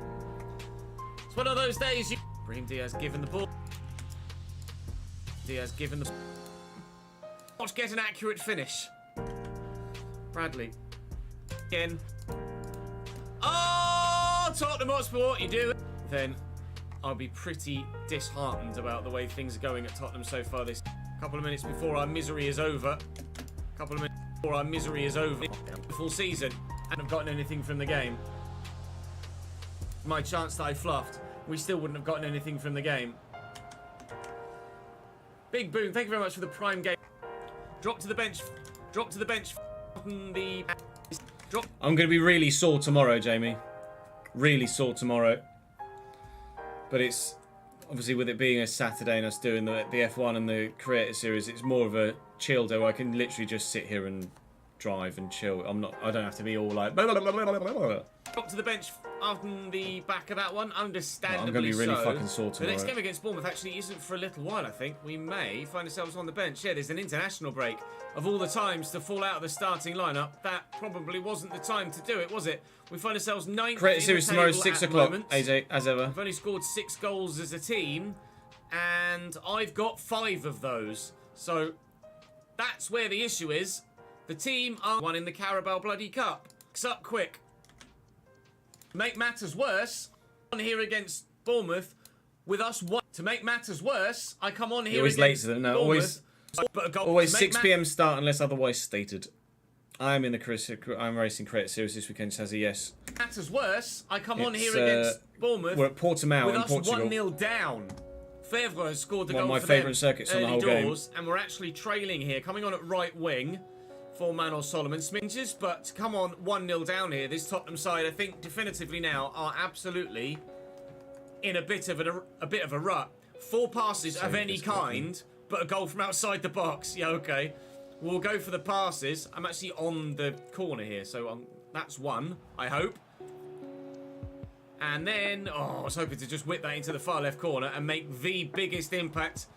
It's one of those days. Brahim Diaz given the ball. Diaz given the. Let's get an accurate finish. Bradley. Again. Oh, Tottenham Hotspur, what you do? Then I'll be pretty disheartened about the way things are going at Tottenham so far this. Couple of minutes before our misery is over. Couple of minutes before our misery is over. The full season. And I've gotten anything from the game. My chance that I fluffed. We still wouldn't have gotten anything from the game. Big Boom, thank you very much for the prime game. Drop to the bench. Drop to the bench. Drop. I'm going to be really sore tomorrow, Jamie. Really sore tomorrow. But it's... Obviously, with it being a Saturday and us doing the F1 and the Creator Series, it's more of a chill day where I can literally just sit here and drive and chill. I don't have to be all like... Blah, blah, blah, blah, blah, blah. Up to the bench on the back of that one, understandably I'm going to be really so. fucking sore tomorrow. The next game against Bournemouth actually isn't for a little while, I think. We may find ourselves on the bench. Yeah, there's an international break. Of all the times to fall out of the starting lineup, that probably wasn't the time to do it, was it? We find ourselves 9th Creator Series tomorrow, 6 o'clock, AJ, as ever. We've only scored 6 goals as a team, and I've got 5 of those. So that's where the issue is. The team are one in the Carabao bloody Cup. It's up quick. Make matters worse, on here against Bournemouth with us one. To make matters worse, I come on here always against late to them. No, Bournemouth. always 6 p.m. start unless otherwise stated. I'm racing Creator Series this weekend, Chazzy, yes. Matters worse, I come on here against Bournemouth. We're at Portimao with in us Portugal. 1-0 down. Fevre has scored the goal One of for my favourite them circuits on the early whole game. doors, and we're actually trailing here, coming on at right wing for Manor Solomon Sminges, but to come on 1-0 down here, this Tottenham side, I think definitively now, are absolutely in a bit of a rut. 4 passes of any kind, but a goal from outside the box. Yeah, okay. We'll go for the passes. I'm actually on the corner here, so that's one, I hope. And then, I was hoping to just whip that into the far left corner and make the biggest impact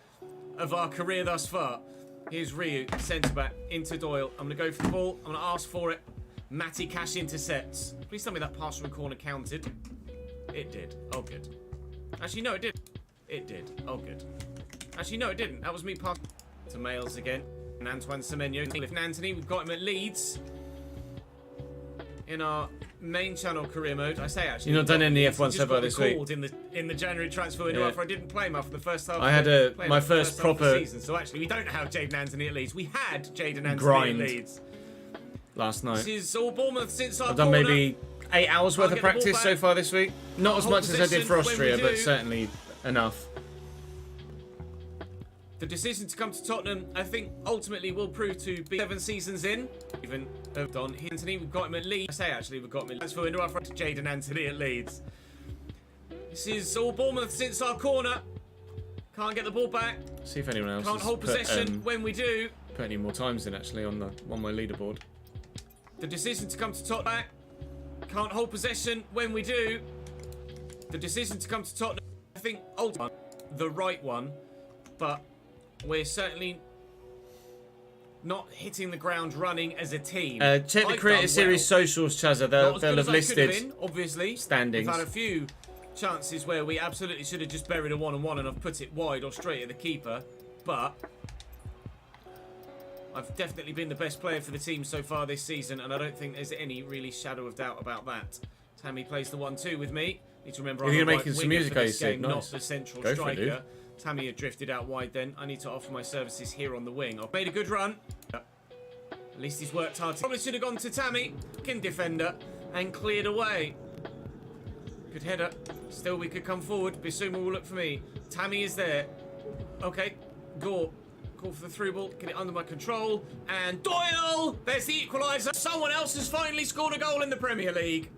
of our career thus far. Here's Ryu, centre-back, into Doyle. I'm going to go for the ball. I'm going to ask for it. Matty Cash intercepts. Please tell me that pass from corner counted. It did. Oh, good. Actually, no, it did. It did. Oh, good. Actually, no, it didn't. That was me passing to Males again. And Antoine Semenyo. Cliff Anthony, we've got him at Leeds. In our main channel career mode. I say actually. You've not done any F1 so far this week. In the January transfer window after I didn't play him after the first half. I had my first proper season. So actually, we don't have Jaden Anthony at Leeds. We had Jaden Anthony grind at Leeds last night. This is all Bournemouth since our I've done maybe 8 hours worth of practice so far this week. Not as much as I did for Austria, but certainly enough. The decision to come to Tottenham, I think, ultimately will prove to be 7 seasons in. Even Don Anthony, we've got him at Leeds. I say actually, we've got him at Leeds. Into our front, Jaden Anthony at Leeds. This is all Bournemouth since our corner. Can't get the ball back. See if anyone else can't hold possession when we do. Put any more times in actually on my leaderboard. The decision to come to Tottenham. Can't hold possession when we do. The decision to come to Tottenham, I think, ultimately the right one, but we're certainly not hitting the ground running as a team. Check the Creator Series socials, Chazza. They'll have listed been, obviously standings. We've had a few chances where we absolutely should have just buried a 1-on-1 and I've put it wide or straight at the keeper, but I've definitely been the best player for the team so far this season, and I don't think there's any really shadow of doubt about that. Tammy plays the 1-2 with me. Need to remember you're I'm making some music, game, nice. not the central Go striker. for it, dude. Tammy had drifted out wide then. I need to offer my services here on the wing. I've made a good run. At least he's worked hard. Probably should have gone to Tammy, kin defender, and cleared away. Good header. Still, we could come forward. Bissouma will look for me. Tammy is there. Okay, Gore. Call for the through ball. Get it under my control. And Doyle! There's the equaliser. Someone else has finally scored a goal in the Premier League.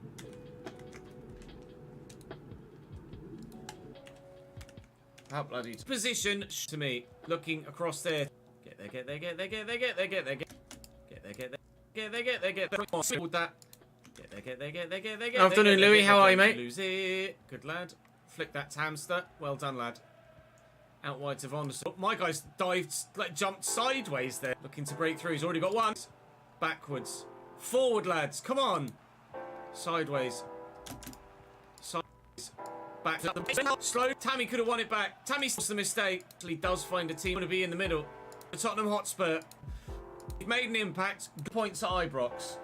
How bloody Position to me. Looking across there. Get there, get there, get there, get there, get there, get there, get there, get there, get there, get there, get there. Hold that. Get there, get there, get there, get there, get there. Afternoon, Louis. How are you, mate? Lose it. Good lad. Flick that hamster. Well done, lad. Out wide to Von der Sar. My guy's dived, like jumped sideways there. Looking to break through. He's already got one. Backwards. Forward, lads. Come on. Sideways. Sideways. Back. Slow. Tammy could have won it back. Tammy's the mistake. Actually does find a team to be in the middle. The Tottenham Hotspur. He's made an impact. Points at Ibrox.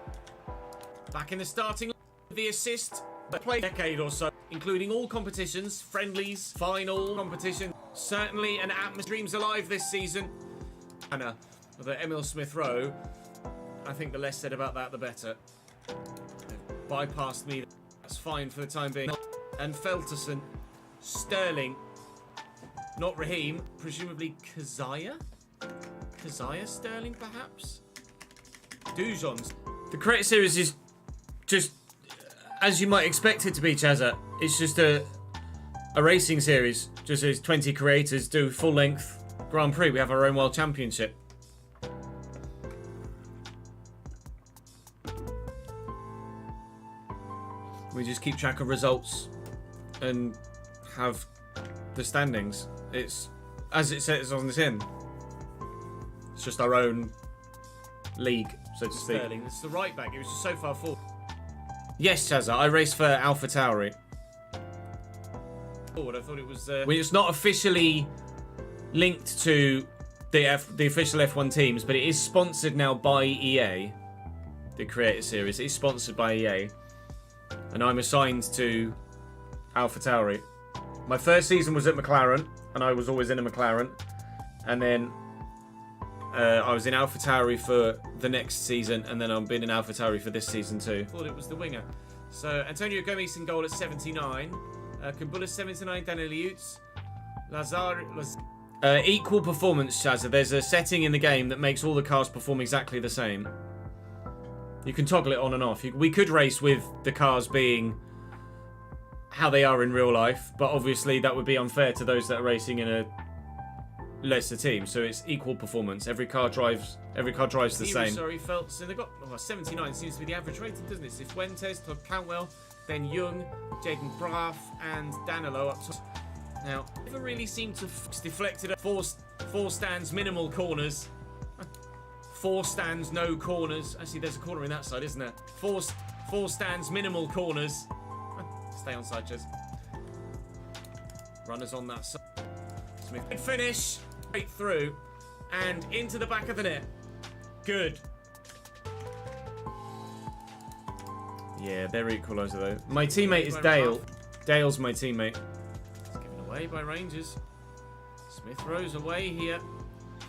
Back in the starting. The assist. Played a decade or so, including all competitions, friendlies, final competition. Certainly an atmosphere dreams alive this season. Anna, the Emil Smith Rowe. I think the less said about that, the better. They've bypassed me. That's fine for the time being. And Felterson, Sterling, not Raheem, presumably Kazaya? Kazaya Sterling, perhaps? Dujon's. The Creator Series is just as you might expect it to be, Chazza. It's just a racing series. Just as 20 creators do full-length Grand Prix. We have our own World Championship. We just keep track of results and have the standings. It's as it says on the tin. It's just our own league, so to speak. Sterling, it's the right back. It was just so far forward. Yes, Chazza, I raced for Alpha Tauri. I thought it was. Well, it's not officially linked to the official F1 teams, but it is sponsored now by EA. The Creator Series is sponsored by EA, and I'm assigned to Alpha Tauri. My first season was at McLaren, and I was always in a McLaren, and then I was in Alpha Tauri for the next season, and then I've been in Alpha Tauri for this season too. Thought it was the winger. So Antonio Gomes in goal at 79. Kumbulas 79. Daniel Liutz. Lazar. Equal performance, Chazza. There's a setting in the game that makes all the cars perform exactly the same. You can toggle it on and off. We could race with the cars being how they are in real life, but obviously that would be unfair to those that are racing in a lesser team. So it's equal performance. Every car drives the same. Sorry, Phelps. And they got 79 seems to be the average rating, doesn't it? Cifuentes, Todd Cantwell, Ben Young, Jaden Braff, and Danilo up top. Now, never really seemed to deflected at four stands, minimal corners. 4 stands, no corners. Actually, there's a corner in that side, isn't there? 4 stands, minimal corners. Stay on side, Ches. Runners on that side. Smith finish straight through and into the back of the net. Good. Yeah, they're equaliser though. My teammate is Dale. Dale's my teammate. It's given away by Rangers. Smith Rowe's away here.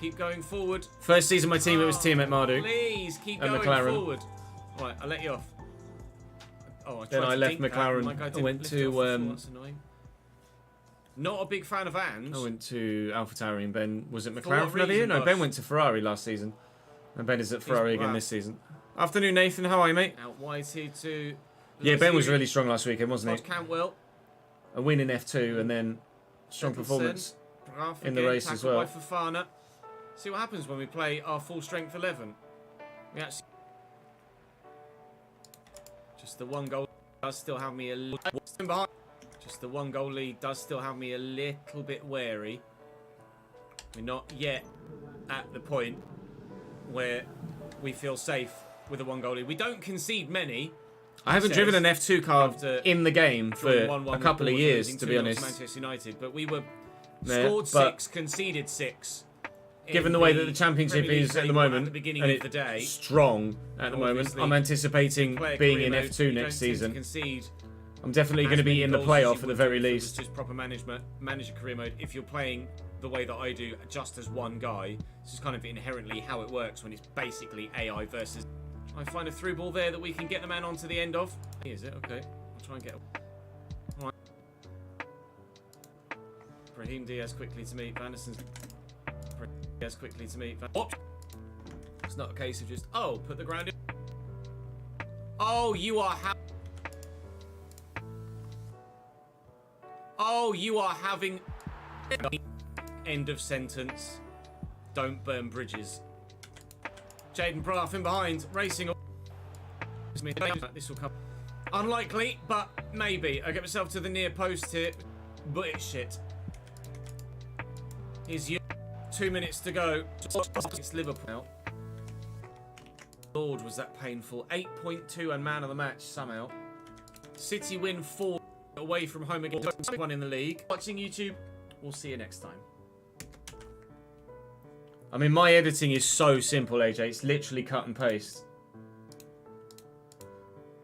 Keep going forward. First season my teammate was teammate Mardu. Please keep and going McLaren. forward. Right, I'll let you off. Oh, then I left McLaren. I went to that's annoying. Not a big fan of Ange. I went to AlphaTauri and Ben was at For McLaren what for another year. reason, No, Bush? Ben went to Ferrari last season, and Ben is at Ferrari again wow. this season. Afternoon, Nathan. How are you, mate? Out wide here to... Yeah, Ben was really strong last weekend, wasn't he? Cantwell. A win in F2 and then strong performance in the race as well. By Fofana. See what happens when we play our full strength 11. We actually... Just the one goal does still have me a little... Just the one goal lead does still have me a little bit wary. We're not yet at the point where we feel safe with a one goal lead. We don't concede many. I haven't driven an F2 car in the game for a couple of years, to be honest. Manchester United, but we were Yeah, scored 6, conceded 6. Given the way that the championship is at the moment, the beginning and of the day, it's strong at the moment, I'm anticipating being in F2 next season. I'm definitely going to be in the playoff at the very least. It's just proper manager career mode. If you're playing the way that I do, just as one guy, this is kind of inherently how it works when it's basically AI versus... I find a through ball there that we can get the man onto the end of. Is it? Okay. I'll try and get... All right. Brahim Diaz quickly to meet. Vanderson's... Diaz quickly to meet. What? It's not a case of just, oh, put the ground in. Oh, you are... Oh, you are having... End of sentence. Don't burn bridges. Jaden Braff in behind, racing. This will come. Unlikely, but maybe. I get myself to the near post here, but it's shit. Here's you. 2 minutes to go. It's Liverpool now. Lord, was that painful. 8.2 and man of the match somehow. City win 4 away from home again. 1 in the league. Watching YouTube. We'll see you next time. I mean, my editing is so simple, AJ. It's literally cut and paste.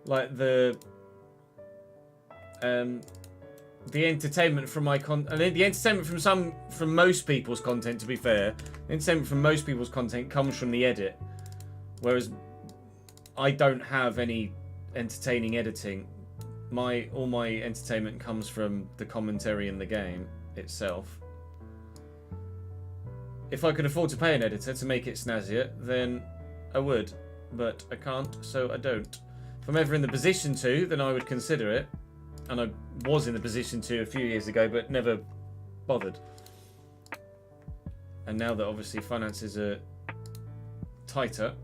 Like the entertainment from my the entertainment from most people's content, to be fair, the entertainment from most people's content comes from the edit, whereas I don't have any entertaining editing. All my entertainment comes from the commentary in the game itself. If I could afford to pay an editor to make it snazzier, then I would, but I can't, so I don't. If I'm ever in the position to, then I would consider it, and I was in the position to a few years ago, but never bothered. And now that obviously finances are tighter,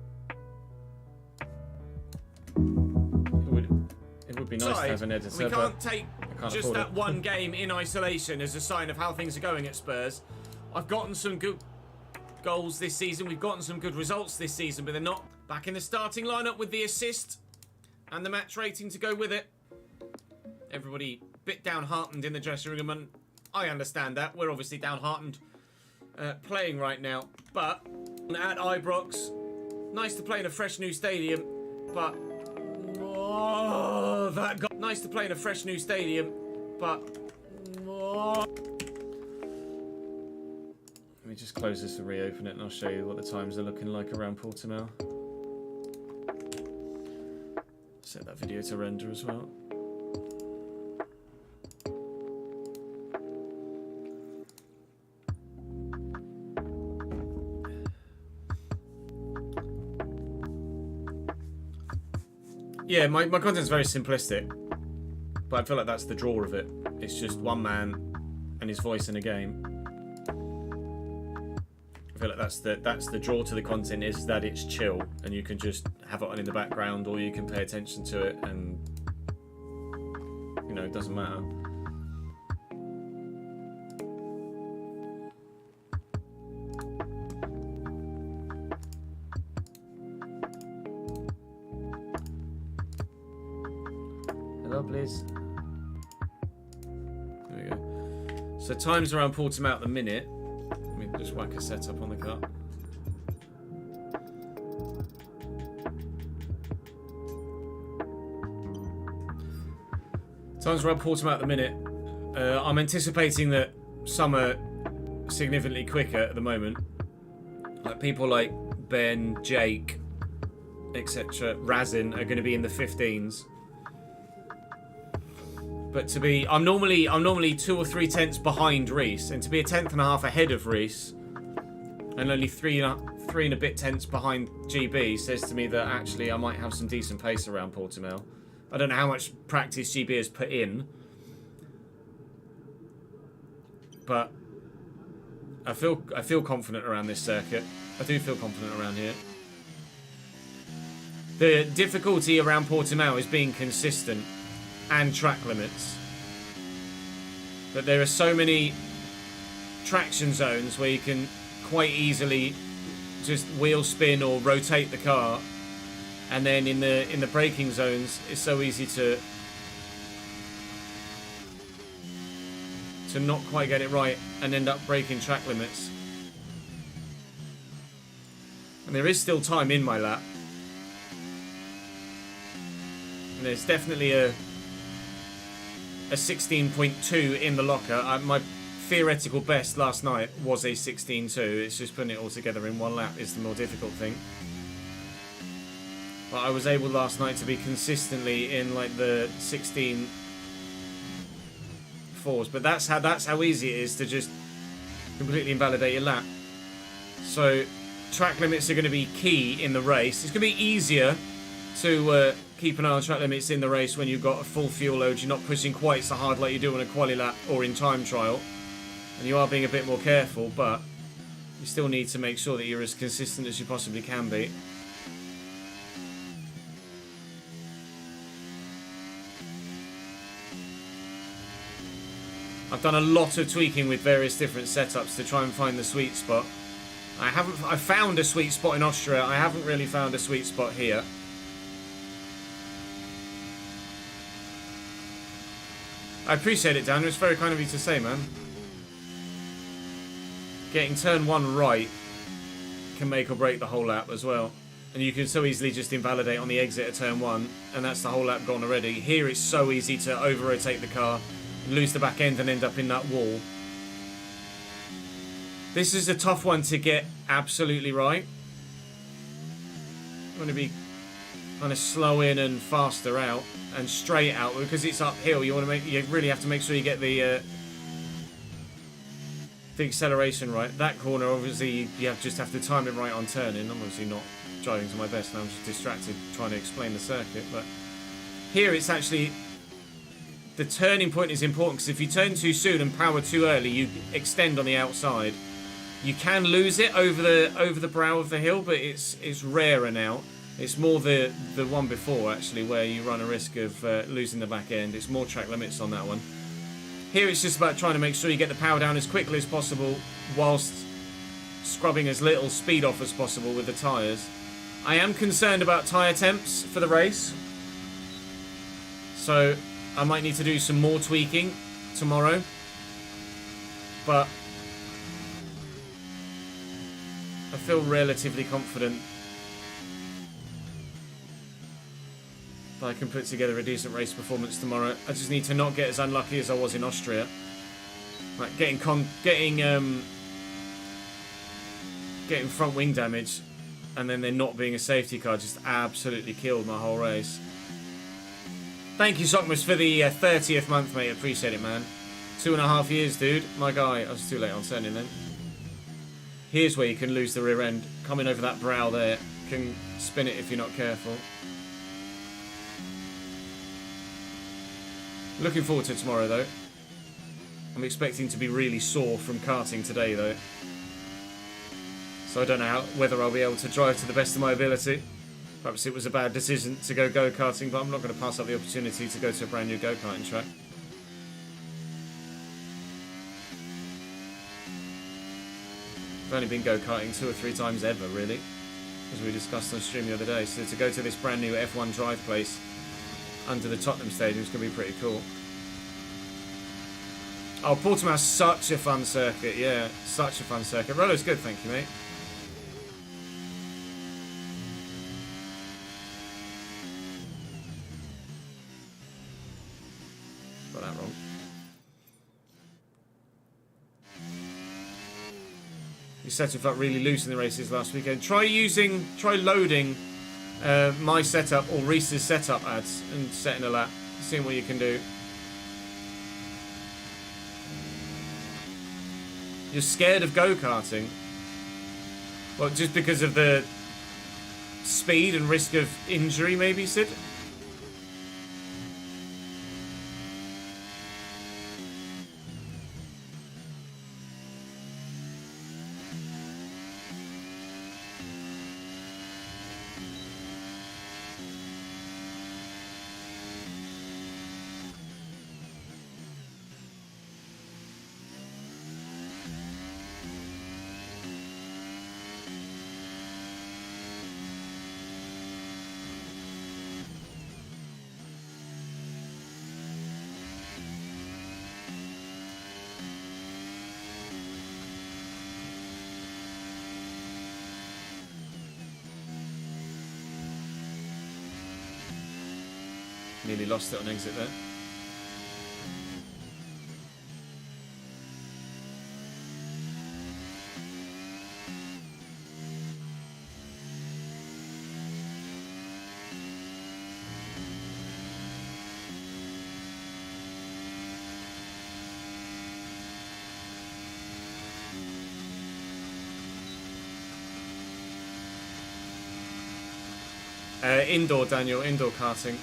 it would be nice to have an editor. We can't take can't just that one game in isolation as a sign of how things are going at Spurs. I've gotten some good goals this season. We've gotten some good results this season, but they're not back in the starting lineup with the assist and the match rating to go with it. Everybody a bit downhearted in the dressing room, and I understand that. We're obviously downhearted playing right now, but at Ibrox, nice to play in a fresh new stadium, but nice to play in a fresh new stadium, but let me just close this and reopen it, and I'll show you what the times are looking like around Portimao. Set that video to render as well. Yeah, my content's very simplistic, but I feel like that's the draw of it. It's just one man and his voice in a game. I feel like that's the draw to the content, is that it's chill and you can just have it on in the background, or you can pay attention to it, and you know, it doesn't matter. Hello, please. There we go. So times around Portimao at the minute. Let me just whack a setup on the car. Times around Portimao at the minute. I'm anticipating that some are significantly quicker at the moment. Like people like Ben, Jake, etc., Razin are going to be in the 15s. But I'm normally 2 or 3 tenths behind Reese, and to be a tenth and a half ahead of Reese, and only three and a bit tenths behind GB says to me that actually I might have some decent pace around Portimao. I don't know how much practice GB has put in, but I feel confident around this circuit. I do feel confident around here. The difficulty around Portimao is being consistent and track limits. But there are so many traction zones where you can quite easily just wheel spin or rotate the car, and then in the braking zones it's so easy to not quite get it right and end up breaking track limits. And there is still time in my lap, and there's definitely a 16.2 in the locker. My theoretical best last night was a 16.2. It's just putting it all together in one lap is the more difficult thing. But I was able last night to be consistently in like the 16.4s. But that's how easy it is to just completely invalidate your lap. So track limits are going to be key in the race. It's going to be easier to keep an eye on track limits in the race when you've got a full fuel load. You're not pushing quite so hard like you do on a quali lap or in time trial, and you are being a bit more careful, but you still need to make sure that you're as consistent as you possibly can be. I've done a lot of tweaking with various different setups to try and find the sweet spot. I found a sweet spot in Austria. I haven't really found a sweet spot here. I appreciate it, Dan. It's very kind of you to say, man. Getting turn 1 right can make or break the whole lap as well. And you can so easily just invalidate on the exit of turn 1, and that's the whole lap gone already. Here it's so easy to over-rotate the car, lose the back end and end up in that wall. This is a tough one to get absolutely right. I'm going to be kind of slow in and faster out and straight out because it's uphill. You really have to make sure you get the acceleration right. That corner, obviously, you just have to time it right on turning. I'm obviously not driving to my best, and I'm just distracted trying to explain the circuit. But here, it's actually the turning point is important because if you turn too soon and power too early, you extend on the outside. You can lose it over the brow of the hill, but it's rarer now. It's more the one before, actually, where you run a risk of losing the back end. It's more track limits on that one. Here it's just about trying to make sure you get the power down as quickly as possible whilst scrubbing as little speed off as possible with the tyres. I am concerned about tyre temps for the race, so I might need to do some more tweaking tomorrow. But I feel relatively confident that I can put together a decent race performance tomorrow. I just need to not get as unlucky as I was in Austria. Like getting front wing damage and then there not being a safety car just absolutely killed my whole race. Thank you, Sockmas, for the 30th month, mate. Appreciate it, man. 2.5 years, dude. My guy. I was too late on turning then. Here's where you can lose the rear end. Coming over that brow there. Can spin it if you're not careful. Looking forward to tomorrow, though. I'm expecting to be really sore from karting today, though. So I don't know whether I'll be able to drive to the best of my ability. Perhaps it was a bad decision to go go-karting, but I'm not going to pass up the opportunity to go to a brand new go-karting track. I've only been go-karting 2 or 3 times ever, really, as we discussed on stream the other day. So to go to this brand new F1 drive place under the Tottenham Stadium is going to be pretty cool. Oh, Portimao's such a fun circuit, yeah, such a fun circuit. Rollo's good, thank you, mate. Got that wrong. Your setup felt really loose in the races last weekend. Try loading my setup or Reese's setup ads and setting a lap, seeing what you can do. You're scared of go-karting? Well, just because of the speed and risk of injury, maybe, Sid? Nearly lost it on exit there. Indoor, Daniel, indoor karting.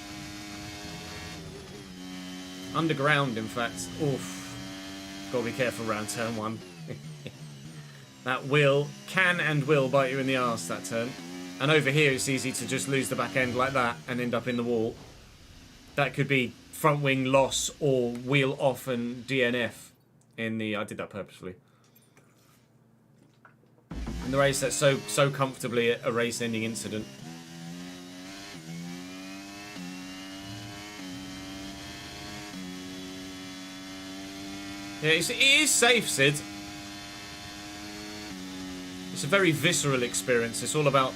Underground, in fact. Oof. Gotta be careful around turn 1. That can and will bite you in the arse, that turn. And over here, it's easy to just lose the back end like that and end up in the wall. That could be front wing loss or wheel off and DNF in the... I did that purposefully. In the race, that's so comfortably a race-ending incident. Yeah, it is safe, Sid. It's a very visceral experience. It's all about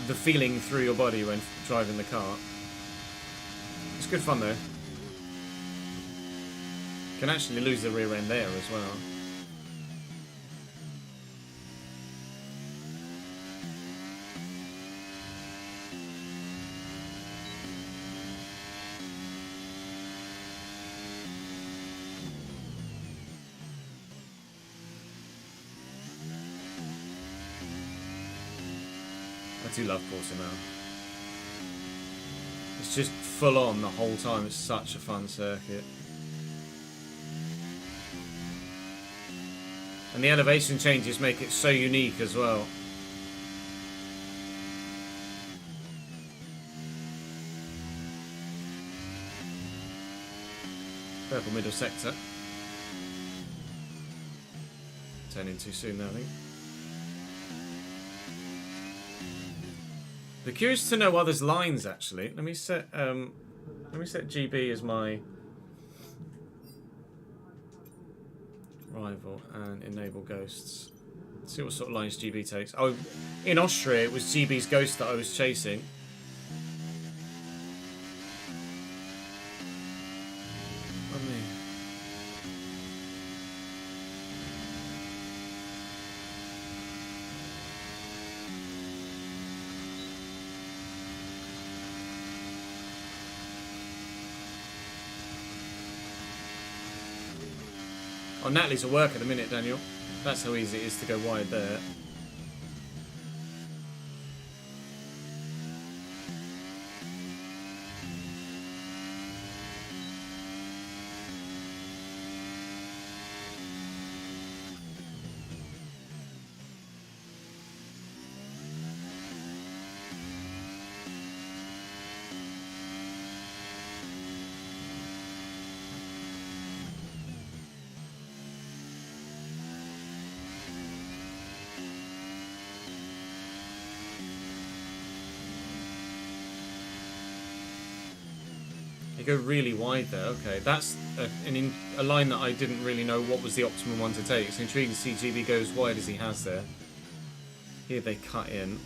the feeling through your body when driving the car. It's good fun, though. You can actually lose the rear end there as well. I do love Portimao. It's just full on the whole time. It's such a fun circuit. And the elevation changes make it so unique as well. Purple middle sector. Turning too soon now, I think. But curious to know others' lines actually. Let me set GB as my rival and enable ghosts. Let's see what sort of lines GB takes. Oh, in Austria it was GB's ghost that I was chasing. Oh, Natalie's at work at the minute, Daniel. That's how easy it is to go wide there. Go really wide there. Okay, that's a line that I didn't really know what was the optimum one to take. It's intriguing to see GB go as wide as he has there. Here they cut in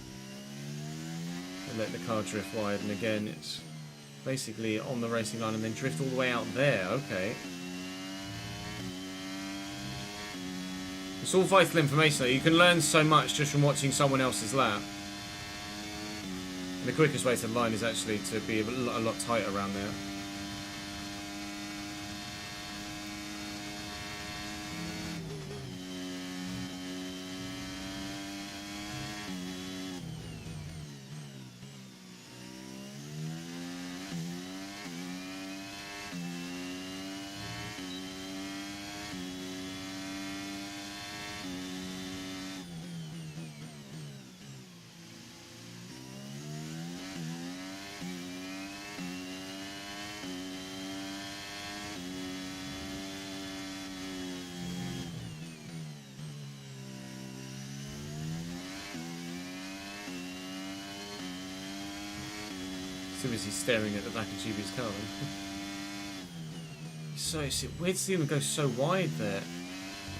and let the car drift wide, and again it's basically on the racing line and then drift all the way out there. Okay, it's all vital information though. You can learn so much just from watching someone else's lap. And the quickest way to the line is actually to be a lot tighter around there. Too busy staring at the back of GB's car. So it's weird to see them go so wide there.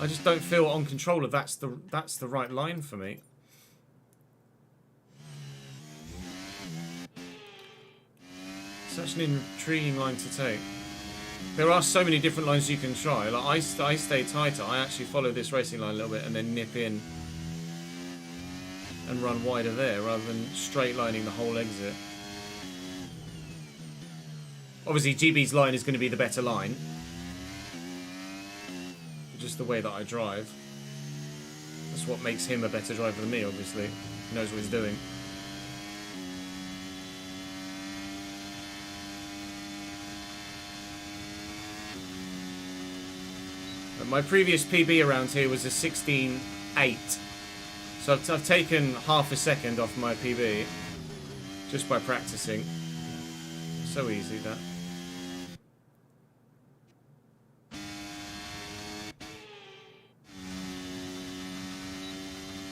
I just don't feel on controller that's the right line for me. Such an intriguing line to take. There are so many different lines you can try. Like I stay tighter. I actually follow this racing line a little bit and then nip in and run wider there rather than straight lining the whole exit. Obviously GB's line is going to be the better line. Just the way that I drive. That's what makes him a better driver than me, obviously. He knows what he's doing. But my previous PB around here was a 16.8. So I've taken half a second off my PB just by practicing. So easy, that.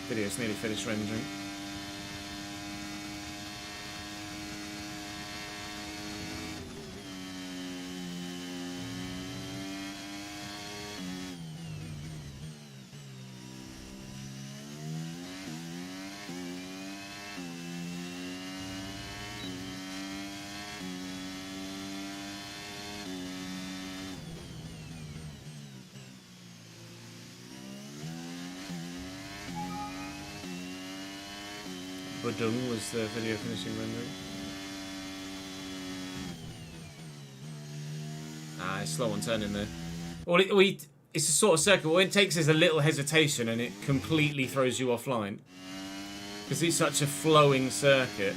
Video's nearly finished rendering. Badung was the video finishing rendering. Ah, it's slow on turning there. Well, it's a sort of circle. All it takes is a little hesitation and it completely throws you offline. Because it's such a flowing circuit.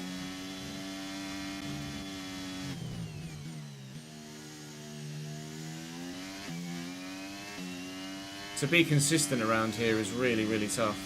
To be consistent around here is really, really tough.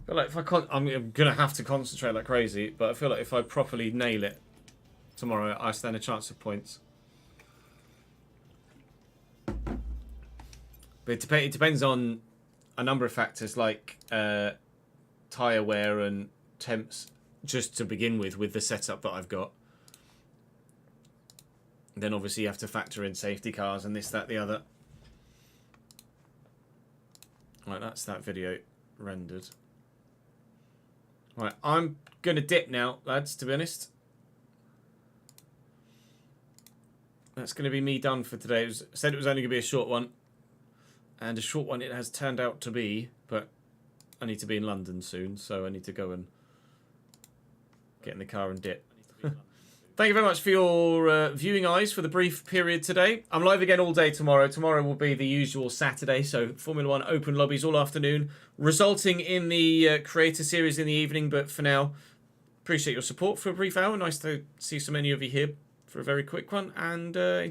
I feel like if I'm gonna have to concentrate like crazy, but I feel like if I properly nail it tomorrow, I stand a chance of points. But it depends on a number of factors like tyre wear and temps, just to begin with the setup that I've got. Then obviously you have to factor in safety cars and this, that, the other. Right, that's that video rendered. Right, I'm going to dip now, lads, to be honest. That's going to be me done for today. I said it was only going to be a short one. And a short one it has turned out to be. But I need to be in London soon, so I need to go and get in the car and dip. Thank you very much for your viewing eyes for the brief period today. I'm live again all day tomorrow. Tomorrow will be the usual Saturday, so Formula 1 open lobbies all afternoon, resulting in the creator series in the evening. But for now, appreciate your support for a brief hour. Nice to see so many of you here for a very quick one, and enjoy.